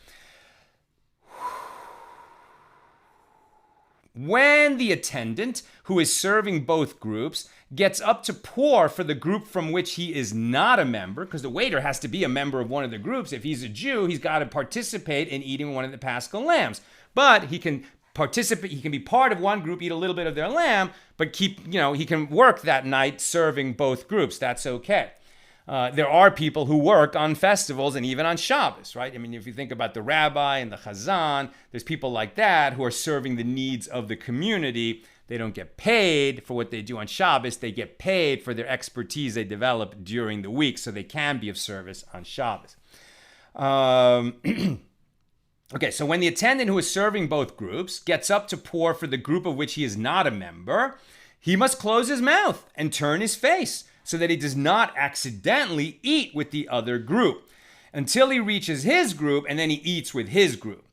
When the attendant, who is serving both groups, gets up to pour for the group from which he is not a member, because the waiter has to be a member of one of the groups. If he's a Jew, he's got to participate in eating one of the Paschal lambs. But he can participate, he can be part of one group, eat a little bit of their lamb, but he can work that night serving both groups. That's okay. There are people who work on festivals and even on Shabbos, right? I mean, if you think about the rabbi and the chazan, there's people like that who are serving the needs of the community. They don't get paid for what they do on Shabbos. They get paid for their expertise they develop during the week, so they can be of service on Shabbos. Okay, so when the attendant who is serving both groups gets up to pour for the group of which he is not a member, he must close his mouth and turn his face so that he does not accidentally eat with the other group until he reaches his group, and then he eats with his group.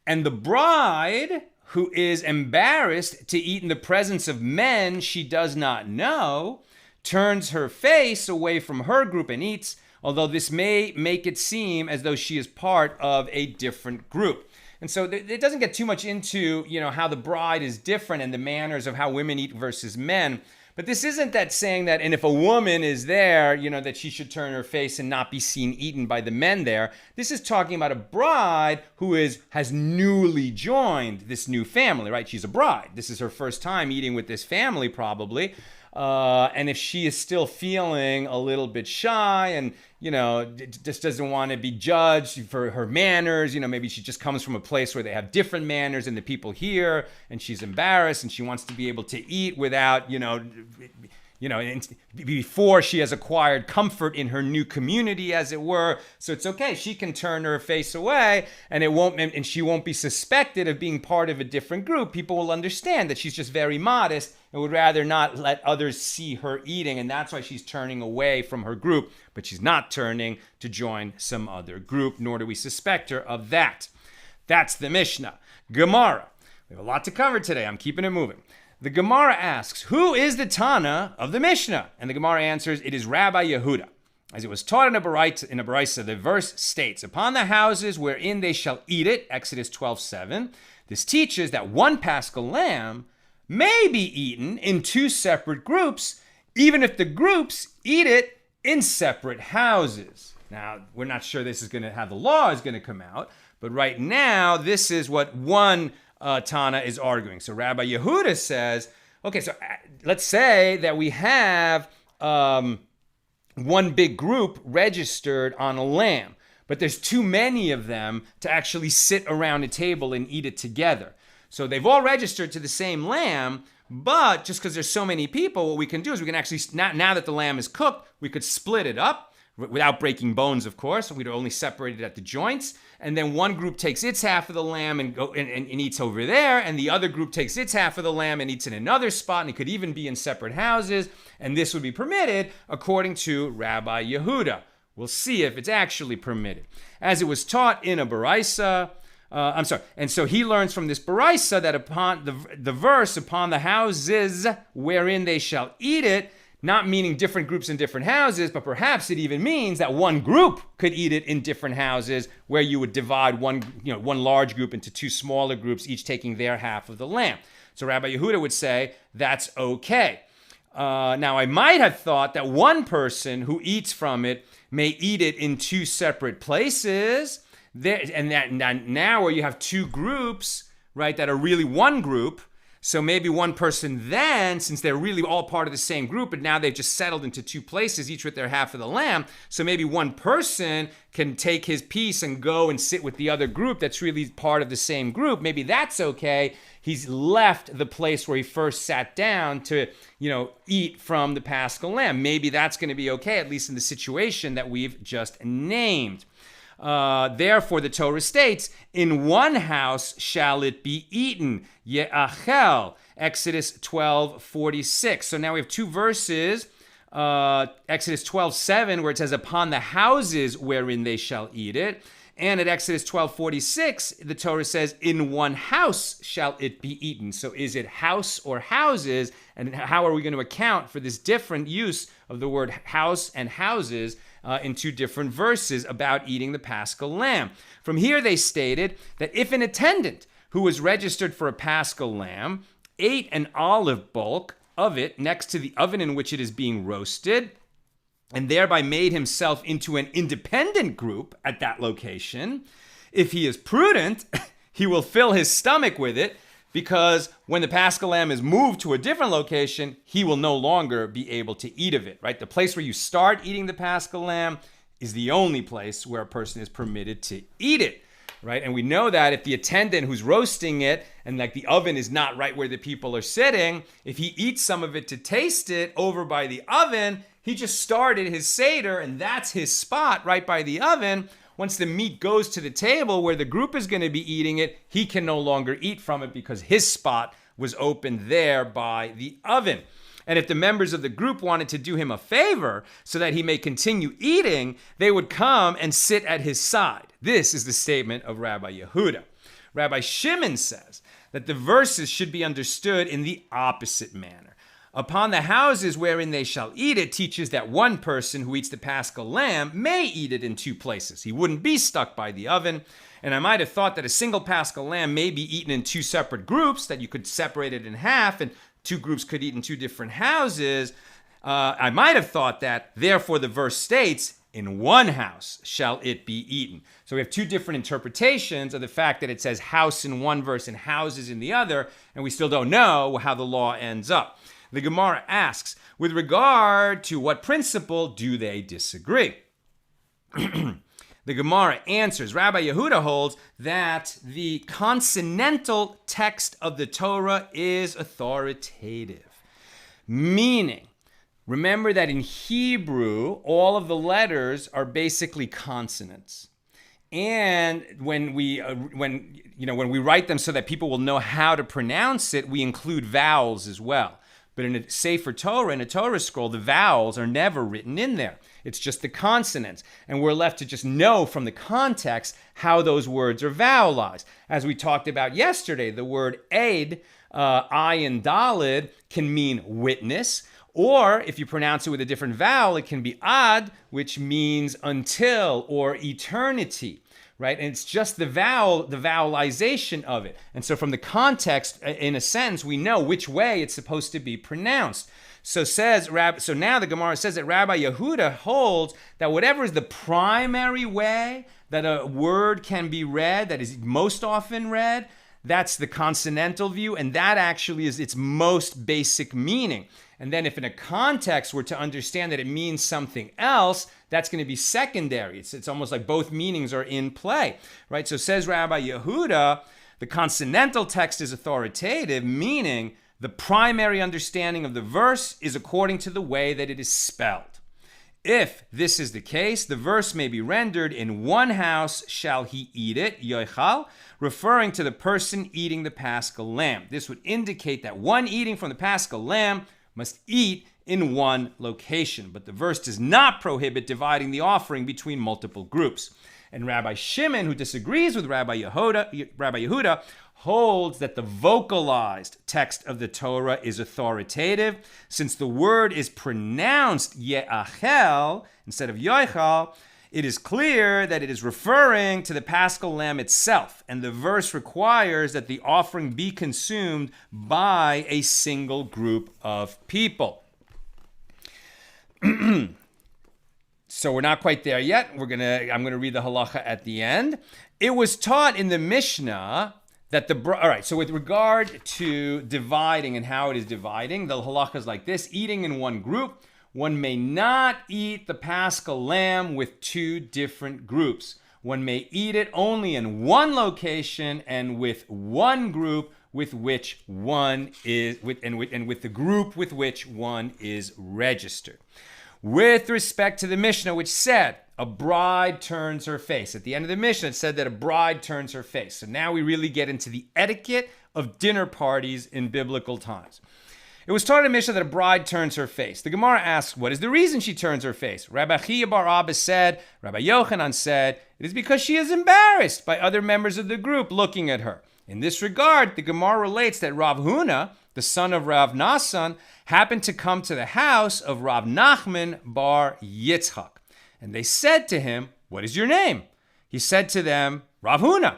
And the bride, who is embarrassed to eat in the presence of men she does not know, turns her face away from her group and eats, although this may make it seem as though she is part of a different group. And so it doesn't get too much into, how the bride is different and the manners of how women eat versus men. But this isn't that saying that, and if a woman is there, that she should turn her face and not be seen eaten by the men there. This is talking about a bride who has newly joined this new family, right? She's a bride. This is her first time eating with this family, probably. And if she is still feeling a little bit shy and, just doesn't want to be judged for her manners, maybe she just comes from a place where they have different manners than the people here, and she's embarrassed and she wants to be able to eat without, before she has acquired comfort in her new community, as it were. So it's okay. She can turn her face away, and she won't be suspected of being part of a different group. People will understand that she's just very modest and would rather not let others see her eating, and that's why she's turning away from her group, but she's not turning to join some other group, nor do we suspect her of that. That's the Mishnah. Gemara. We have a lot to cover today. I'm keeping it moving. The Gemara asks, who is the Tana of the Mishnah? And the Gemara answers, it is Rabbi Yehuda. As it was taught in a Baraisa, the verse states, upon the houses wherein they shall eat it, Exodus 12:7. This teaches that one paschal lamb may be eaten in two separate groups, even if the groups eat it in separate houses. Now, we're not sure this is going to how the law is going to come out, but right now, this is what one Tana is arguing. So Rabbi Yehuda says, okay, so let's say that we have one big group registered on a lamb, but there's too many of them to actually sit around a table and eat it together. So they've all registered to the same lamb, but just because there's so many people, what we can do is we can actually, now that the lamb is cooked, we could split it up without breaking bones, of course. We'd only separate it at the joints. And then one group takes its half of the lamb and eats over there, and the other group takes its half of the lamb and eats in another spot, and it could even be in separate houses, and this would be permitted according to Rabbi Yehuda. We'll see if it's actually permitted. As it was taught in a Baraisa, and so he learns from this Baraisa that upon the verse, upon the houses wherein they shall eat it, not meaning different groups in different houses, but perhaps it even means that one group could eat it in different houses, where you would divide one large group into two smaller groups, each taking their half of the lamb. So Rabbi Yehuda would say that's okay. Now, I might have thought that one person who eats from it may eat it in two separate places, now where you have two groups, right, that are really one group. So maybe one person then, since they're really all part of the same group, but now they've just settled into two places, each with their half of the lamb. So maybe one person can take his piece and go and sit with the other group that's really part of the same group. Maybe that's okay. He's left the place where he first sat down to, eat from the paschal lamb. Maybe that's going to be okay, at least in the situation that we've just named. Therefore, the Torah states, in one house shall it be eaten. Ye'achel, Exodus 12:46. So now we have two verses, Exodus 12:7, where it says, upon the houses wherein they shall eat it. And at Exodus 12:46, the Torah says, in one house shall it be eaten. So is it house or houses? And how are we going to account for this different use of the word house and houses in two different verses about eating the paschal lamb? From here, they stated that if an attendant who was registered for a paschal lamb ate an olive bulk of it next to the oven in which it is being roasted, and thereby made himself into an independent group at that location, if he is prudent, he will fill his stomach with it, because when the paschal lamb is moved to a different location, he will no longer be able to eat of it, right? The place where you start eating the paschal lamb is the only place where a person is permitted to eat it, right? And we know that if the attendant who's roasting it, and like the oven is not right where the people are sitting, if he eats some of it to taste it over by the oven, he just started his Seder, and that's his spot right by the oven. Once the meat goes to the table where the group is going to be eating it, he can no longer eat from it because his spot was open there by the oven. And if the members of the group wanted to do him a favor so that he may continue eating, they would come and sit at his side. This is the statement of Rabbi Yehuda. Rabbi Shimon says that the verses should be understood in the opposite manner. Upon the houses wherein they shall eat it teaches that one person who eats the paschal lamb may eat it in two places. He wouldn't be stuck by the oven. And I might have thought that a single paschal lamb may be eaten in two separate groups, that you could separate it in half and two groups could eat in two different houses. I might have thought that, therefore the verse states, in one house shall it be eaten. So we have two different interpretations of the fact that it says house in one verse and houses in the other, and we still don't know how the law ends up. The Gemara asks, with regard to what principle do they disagree? The Gemara answers, Rabbi Yehuda holds that the consonantal text of the Torah is authoritative. Meaning, remember that in Hebrew, all of the letters are basically consonants. And when we write them so that people will know how to pronounce it, we include vowels as well. But in a Sefer Torah, in a Torah scroll, the vowels are never written in there. It's just the consonants. And we're left to just know from the context how those words are vowelized. As we talked about yesterday, the word aid, ayin dalid, can mean witness. Or if you pronounce it with a different vowel, it can be ad, which means until or eternity, right? And it's just the vowelization of it. And so from the context, in a sense, we know which way it's supposed to be pronounced. So now the Gemara says that Rabbi Yehuda holds that whatever is the primary way that a word can be read, that is most often read, that's the consonantal view, and that actually is its most basic meaning. And then if in a context we're to understand that it means something else, that's going to be secondary. It's almost like both meanings are in play, right? So says Rabbi Yehuda, the consonantal text is authoritative, meaning the primary understanding of the verse is according to the way that it is spelled. If this is the case, the verse may be rendered, in one house shall he eat it, yoichal, referring to the person eating the paschal lamb. This would indicate that one eating from the paschal lamb must eat in one location. But the verse does not prohibit dividing the offering between multiple groups. And Rabbi Shimon, who disagrees with Rabbi Yehuda, holds that the vocalized text of the Torah is authoritative, since the word is pronounced ye'achel instead of yoichal. It is clear that it is referring to the paschal lamb itself, and the verse requires that the offering be consumed by a single group of people. So we're not quite there yet. I'm gonna read the halacha at the end. It was taught in the Mishna that all right, so with regard to dividing and how it is dividing, the halacha is like this: eating in one group, one may not eat the paschal lamb with two different groups. One may eat it only in one location and with one group with which one is with the group with which one is registered. With respect to the Mishnah, which said a bride turns her face. At the end of the Mishnah, it said that a bride turns her face. So now we really get into the etiquette of dinner parties in biblical times. It was taught in Mishnah that a bride turns her face. The Gemara asks, what is the reason she turns her face? Rabbi Chiya bar Abba said, Rabbi Yochanan said, it is because she is embarrassed by other members of the group looking at her. In this regard, the Gemara relates that Rav Huna, the son of Rav Nasan, happened to come to the house of Rav Nachman bar Yitzchak. And they said to him, what is your name? He said to them, Rav Huna,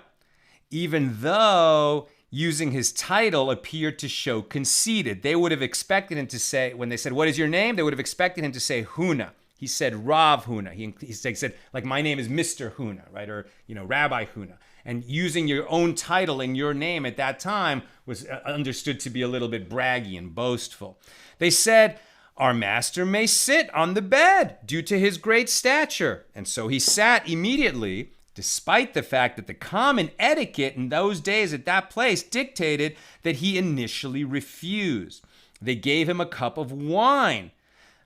even though using his title appeared to show conceited. They would have expected him to say, when they said, what is your name? They would have expected him to say Huna. He said Rav Huna. He said, like, my name is Mr. Huna, right? Or, Rabbi Huna. And using your own title and your name at that time was understood to be a little bit braggy and boastful. They said, our master may sit on the bed due to his great stature. And so he sat immediately, despite the fact that the common etiquette in those days at that place dictated that he initially refused. They gave him a cup of wine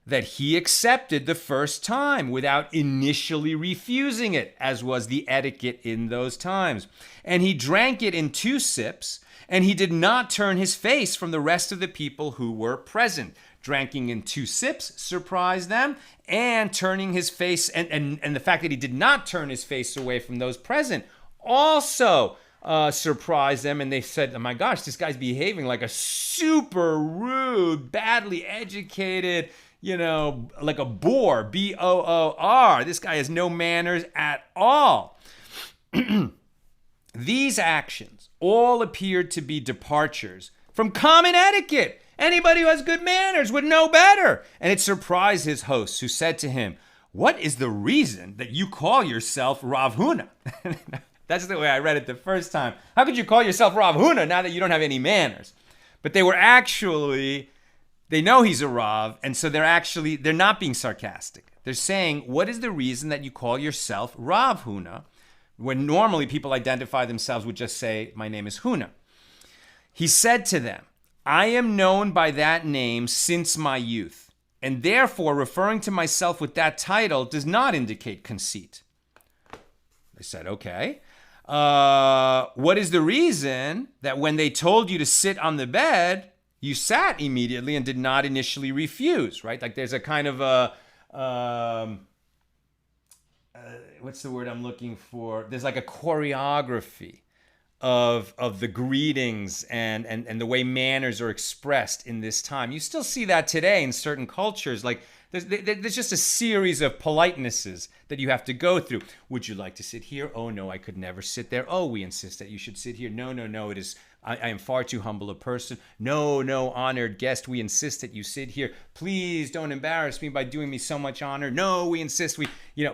that he accepted the first time without initially refusing it, as was the etiquette in those times. And he drank it in 2 sips, and he did not turn his face from the rest of the people who were present. Drinking in 2 sips surprised them, and turning his face, and the fact that he did not turn his face away from those present also surprised them, and they said, oh my gosh, this guy's behaving like a super rude, badly educated, like a boor, B-O-O-R. This guy has no manners at all. These actions all appeared to be departures from common etiquette. Anybody who has good manners would know better. And it surprised his hosts, who said to him, what is the reason that you call yourself Rav Huna? That's the way I read it the first time. How could you call yourself Rav Huna now that you don't have any manners? But they know he's a Rav, and so they're not being sarcastic. They're saying, what is the reason that you call yourself Rav Huna, when normally people identify themselves would just say, my name is Huna. He said to them, I am known by that name since my youth, and therefore referring to myself with that title does not indicate conceit. They said, okay. What is the reason that when they told you to sit on the bed, you sat immediately and did not initially refuse, right? Like there's a kind of a, what's the word I'm looking for? There's like a choreography of the greetings and the way manners are expressed in this time. You still see that today in certain cultures. Like there's just a series of politenesses that you have to go through. Would you like to sit here? Oh no, I could never sit there. Oh, we insist that you should sit here. No, it is I am far too humble a person. No, honored guest, we insist that you sit here. Please don't embarrass me by doing me so much honor. No, we insist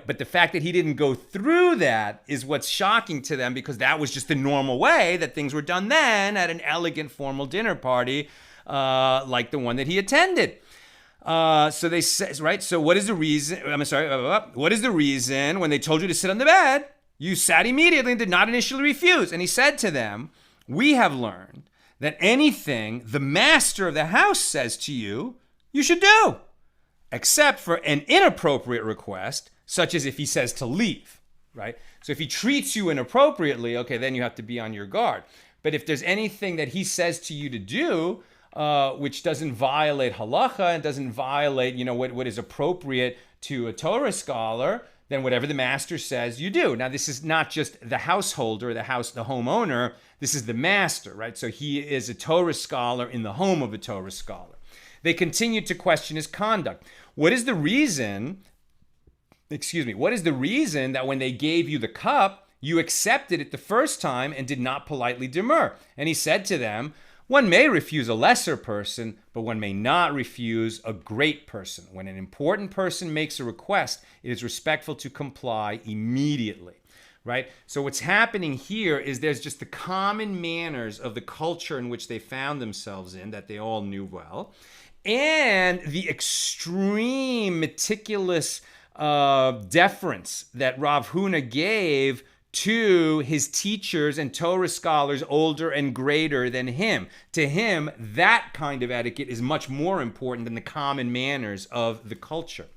but the fact that he didn't go through that is what's shocking to them, because that was just the normal way that things were done then at an elegant formal dinner party like the one that he attended. So they say, right? So what is the reason? What is the reason when they told you to sit on the bed, you sat immediately and did not initially refuse? And he said to them, we have learned that anything the master of the house says to you, you should do, except for an inappropriate request, such as if he says to leave, right? So if he treats you inappropriately, okay, then you have to be on your guard. But if there's anything that he says to you to do, which doesn't violate halacha and doesn't violate, what is appropriate to a Torah scholar, then whatever the master says, you do. Now, this is not just the householder, the homeowner. This is the master, right? So he is a Torah scholar in the home of a Torah scholar. They continue to question his conduct. What is the reason that when they gave you the cup, you accepted it the first time and did not politely demur? And he said to them, one may refuse a lesser person, but one may not refuse a great person. When an important person makes a request, it is respectful to comply immediately, right? So what's happening here is there's just the common manners of the culture in which they found themselves in that they all knew well, and the extreme meticulous deference that Rav Huna gave to his teachers and Torah scholars older and greater than him. To him, that kind of etiquette is much more important than the common manners of the culture.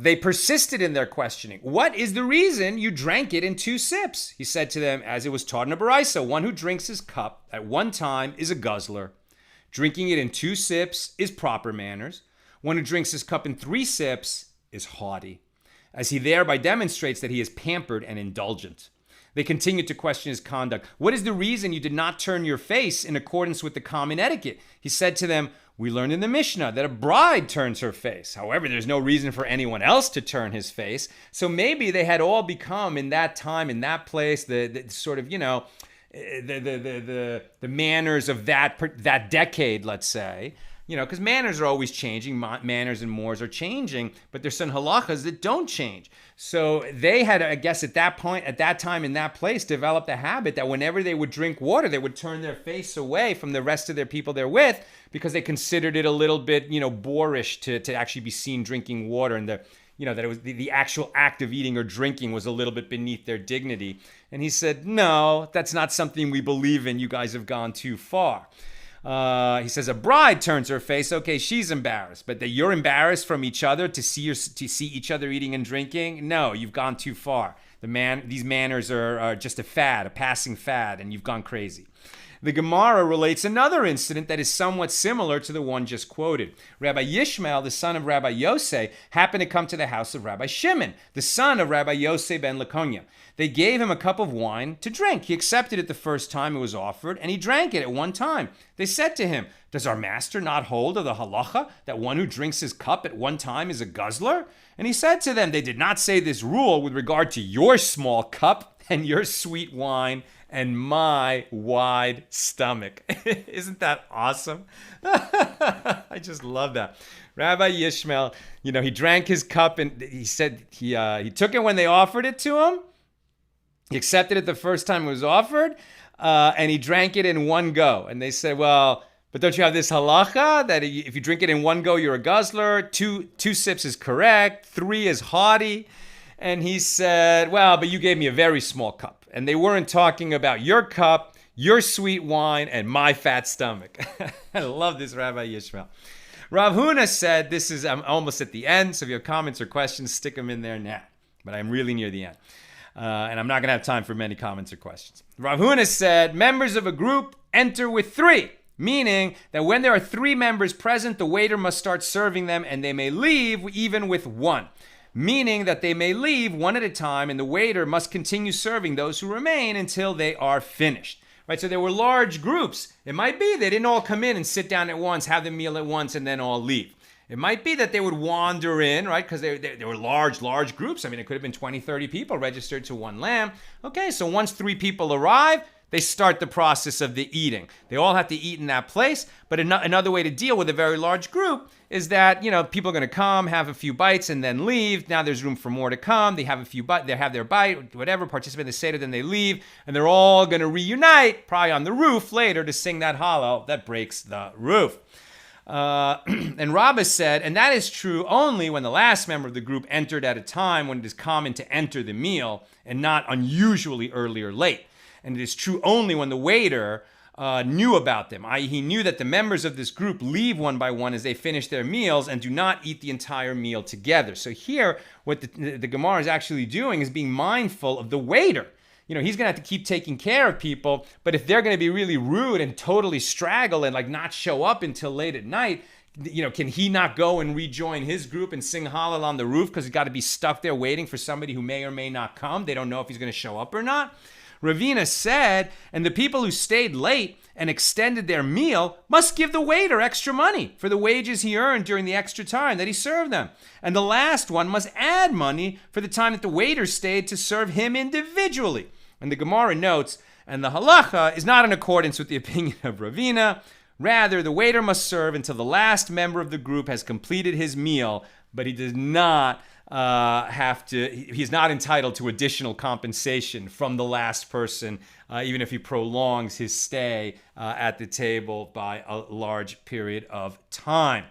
They persisted in their questioning. What is the reason you drank it in 2 sips? He said to them, as it was taught in a Baraisa, one who drinks his cup at one time is a guzzler. Drinking it in 2 sips is proper manners. One who drinks his cup in 3 sips is haughty, as he thereby demonstrates that he is pampered and indulgent. They continued to question his conduct. What is the reason you did not turn your face in accordance with the common etiquette? He said to them, we learned in the Mishna that a bride turns her face. However, there's no reason for anyone else to turn his face. So maybe they had all become, in that time, in that place, the sort of, the manners of that decade, let's say. Because manners are always changing, manners and mores are changing, but there's some halachas that don't change. So they had, I guess, at that point, at that time, in that place, developed a habit that whenever they would drink water, they would turn their face away from the rest of their people they're with, because they considered it a little bit, boorish to actually be seen drinking water, and that it was the actual act of eating or drinking was a little bit beneath their dignity. And he said, no, that's not something we believe in. You guys have gone too far. He says a bride turns her face. Okay, she's embarrassed, but that you're embarrassed from each other to see each other eating and drinking. No, you've gone too far. These manners are just a fad, a passing fad, and you've gone crazy. The Gemara relates another incident that is somewhat similar to the one just quoted. Rabbi Yishmael, the son of Rabbi Yosei, happened to come to the house of Rabbi Shimon, the son of Rabbi Yosei ben Lakonya. They gave him a cup of wine to drink. He accepted it the first time it was offered, and he drank it at one time. They said to him, does our master not hold of the halacha that one who drinks his cup at one time is a guzzler? And he said to them, they did not say this rule with regard to your small cup and your sweet wine and my wide stomach. Isn't that awesome? I just love that. Rabbi Yishmael, he drank his cup, and he said he took it when they offered it to him. He accepted it the first time it was offered, and he drank it in one go. And they said, well, but don't you have this halacha that if you drink it in one go, you're a guzzler? Two sips is correct. 3 is haughty. And he said, well, but you gave me a very small cup. And they weren't talking about your cup, your sweet wine, and my fat stomach. I love this, Rabbi Yishmael. Rav Huna said, I'm almost at the end, so if you have comments or questions, stick them in there now. But I'm really near the end. And I'm not going to have time for many comments or questions. Rav Huna said, members of a group enter with 3, meaning that when there are 3 members present, the waiter must start serving them and they may leave even with 1. Meaning that they may leave one at a time and the waiter must continue serving those who remain until they are finished. Right, so there were large groups. It might be they didn't all come in and sit down at once, have the meal at once, and then all leave. It might be that they would wander in, right, because they were large groups. I mean, it could have been 20, 30 people registered to one lamb. Okay, so once 3 people arrive, they start the process of the eating. They all have to eat in that place, but another way to deal with a very large group is that, people are going to come, have a few bites, and then leave. Now there's room for more to come. They have a few bites, they have their bite, whatever, participate in the Seder, then they leave, and they're all going to reunite, probably on the roof later, to sing that Hallel that breaks the roof. And Rabbah said, and that is true only when the last member of the group entered at a time when it is common to enter the meal, and not unusually early or late. And it is true only when the waiter knew about them, i.e. he knew that the members of this group leave one by one as they finish their meals and do not eat the entire meal together. So here, what the Gemara is actually doing is being mindful of the waiter. He's going to have to keep taking care of people, but if they're going to be really rude and totally straggle and not show up until late at night, can he not go and rejoin his group and sing Hallel on the roof because he's got to be stuck there waiting for somebody who may or may not come? They don't know if he's going to show up or not. Ravina said, and the people who stayed late and extended their meal must give the waiter extra money for the wages he earned during the extra time that he served them. And the last one must add money for the time that the waiter stayed to serve him individually. And the Gemara notes, and the halacha is not in accordance with the opinion of Ravina. Rather, the waiter must serve until the last member of the group has completed his meal, but he does not he's not entitled to additional compensation from the last person, even if he prolongs his stay at the table by a large period of time.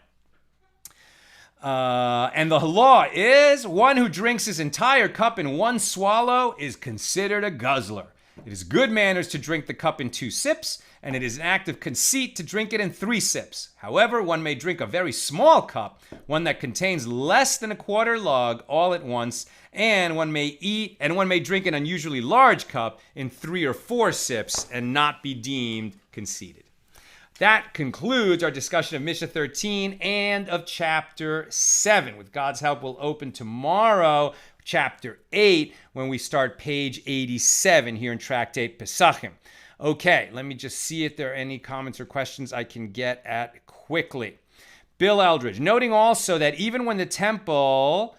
And the law is one who drinks his entire cup in one swallow is considered a guzzler. It is good manners to drink the cup in 2 sips, and it is an act of conceit to drink it in 3 sips. However, one may drink a very small cup, one that contains less than a quarter log, all at once, and one may drink an unusually large cup in 3 or 4 sips and not be deemed conceited. That concludes our discussion of Mishnah 13 and of chapter 7. With God's help, we'll open tomorrow chapter 8 when we start page 87 here in Tractate Pesachim. Okay, let me just see if there are any comments or questions I can get at quickly. Bill Eldridge, noting also that even with the temple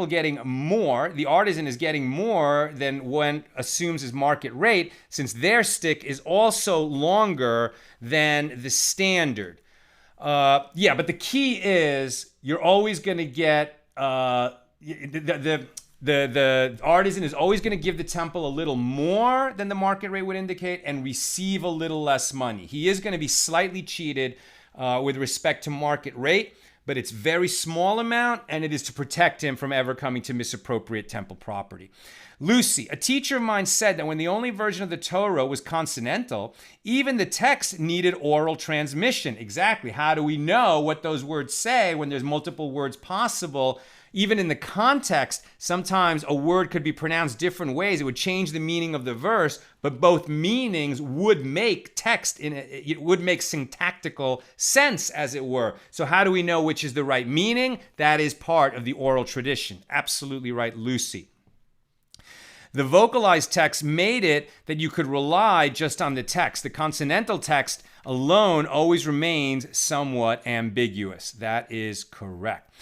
getting more, the artisan is getting more than one assumes is market rate, since their stick is also longer than the standard. But the key is you're always going to get the artisan is always going to give the temple a little more than the market rate would indicate and receive a little less money. He is going to be slightly cheated with respect to market rate, but it's very small amount, and it is to protect him from ever coming to misappropriate temple property. Lucy, a teacher of mine said that when the only version of the Torah was consonantal, even the text needed oral transmission. Exactly. How do we know what those words say when there's multiple words possible? Even in the context, sometimes a word could be pronounced different ways. It would change the meaning of the verse, but both meanings would make it would make syntactical sense, as it were. So how do we know which is the right meaning? That is part of the oral tradition. Absolutely right, Lucy. The vocalized text made it that you could rely just on the text. The consonantal text alone always remains somewhat ambiguous. That is correct.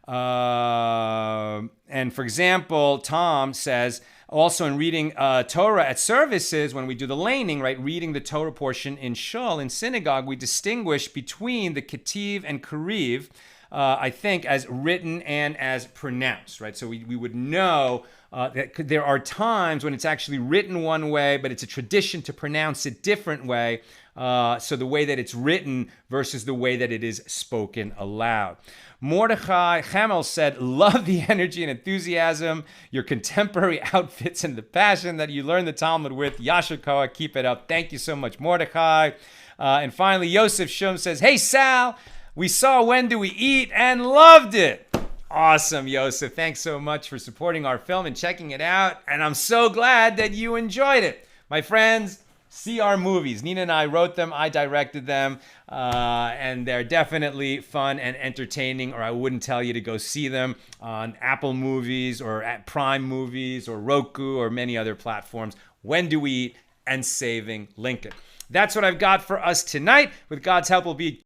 And for example, Tom says, also in reading Torah at services, when we do the laning, right, reading the Torah portion in shul, in synagogue, we distinguish between the ketiv and kariv, I think, as written and as pronounced, right? So we would know that there are times when it's actually written one way, but it's a tradition to pronounce it different way. So the way that it's written versus the way that it is spoken aloud. Mordechai Hamel said, love the energy and enthusiasm, your contemporary outfits, and the passion that you learn the Talmud with. Yasher Koach, keep it up. Thank you so much, Mordechai. And finally, Yosef Shum says, hey, Sal, we saw When Do We Eat and loved it. Awesome, Yosef. Thanks so much for supporting our film and checking it out. And I'm so glad that you enjoyed it. My friends, see our movies. Nina and I wrote them, I directed them, and they're definitely fun and entertaining, or I wouldn't tell you to go see them on Apple Movies or at Prime Movies or Roku or many other platforms. When Do We Eat and Saving Lincoln. That's what I've got for us tonight. With God's help, we'll be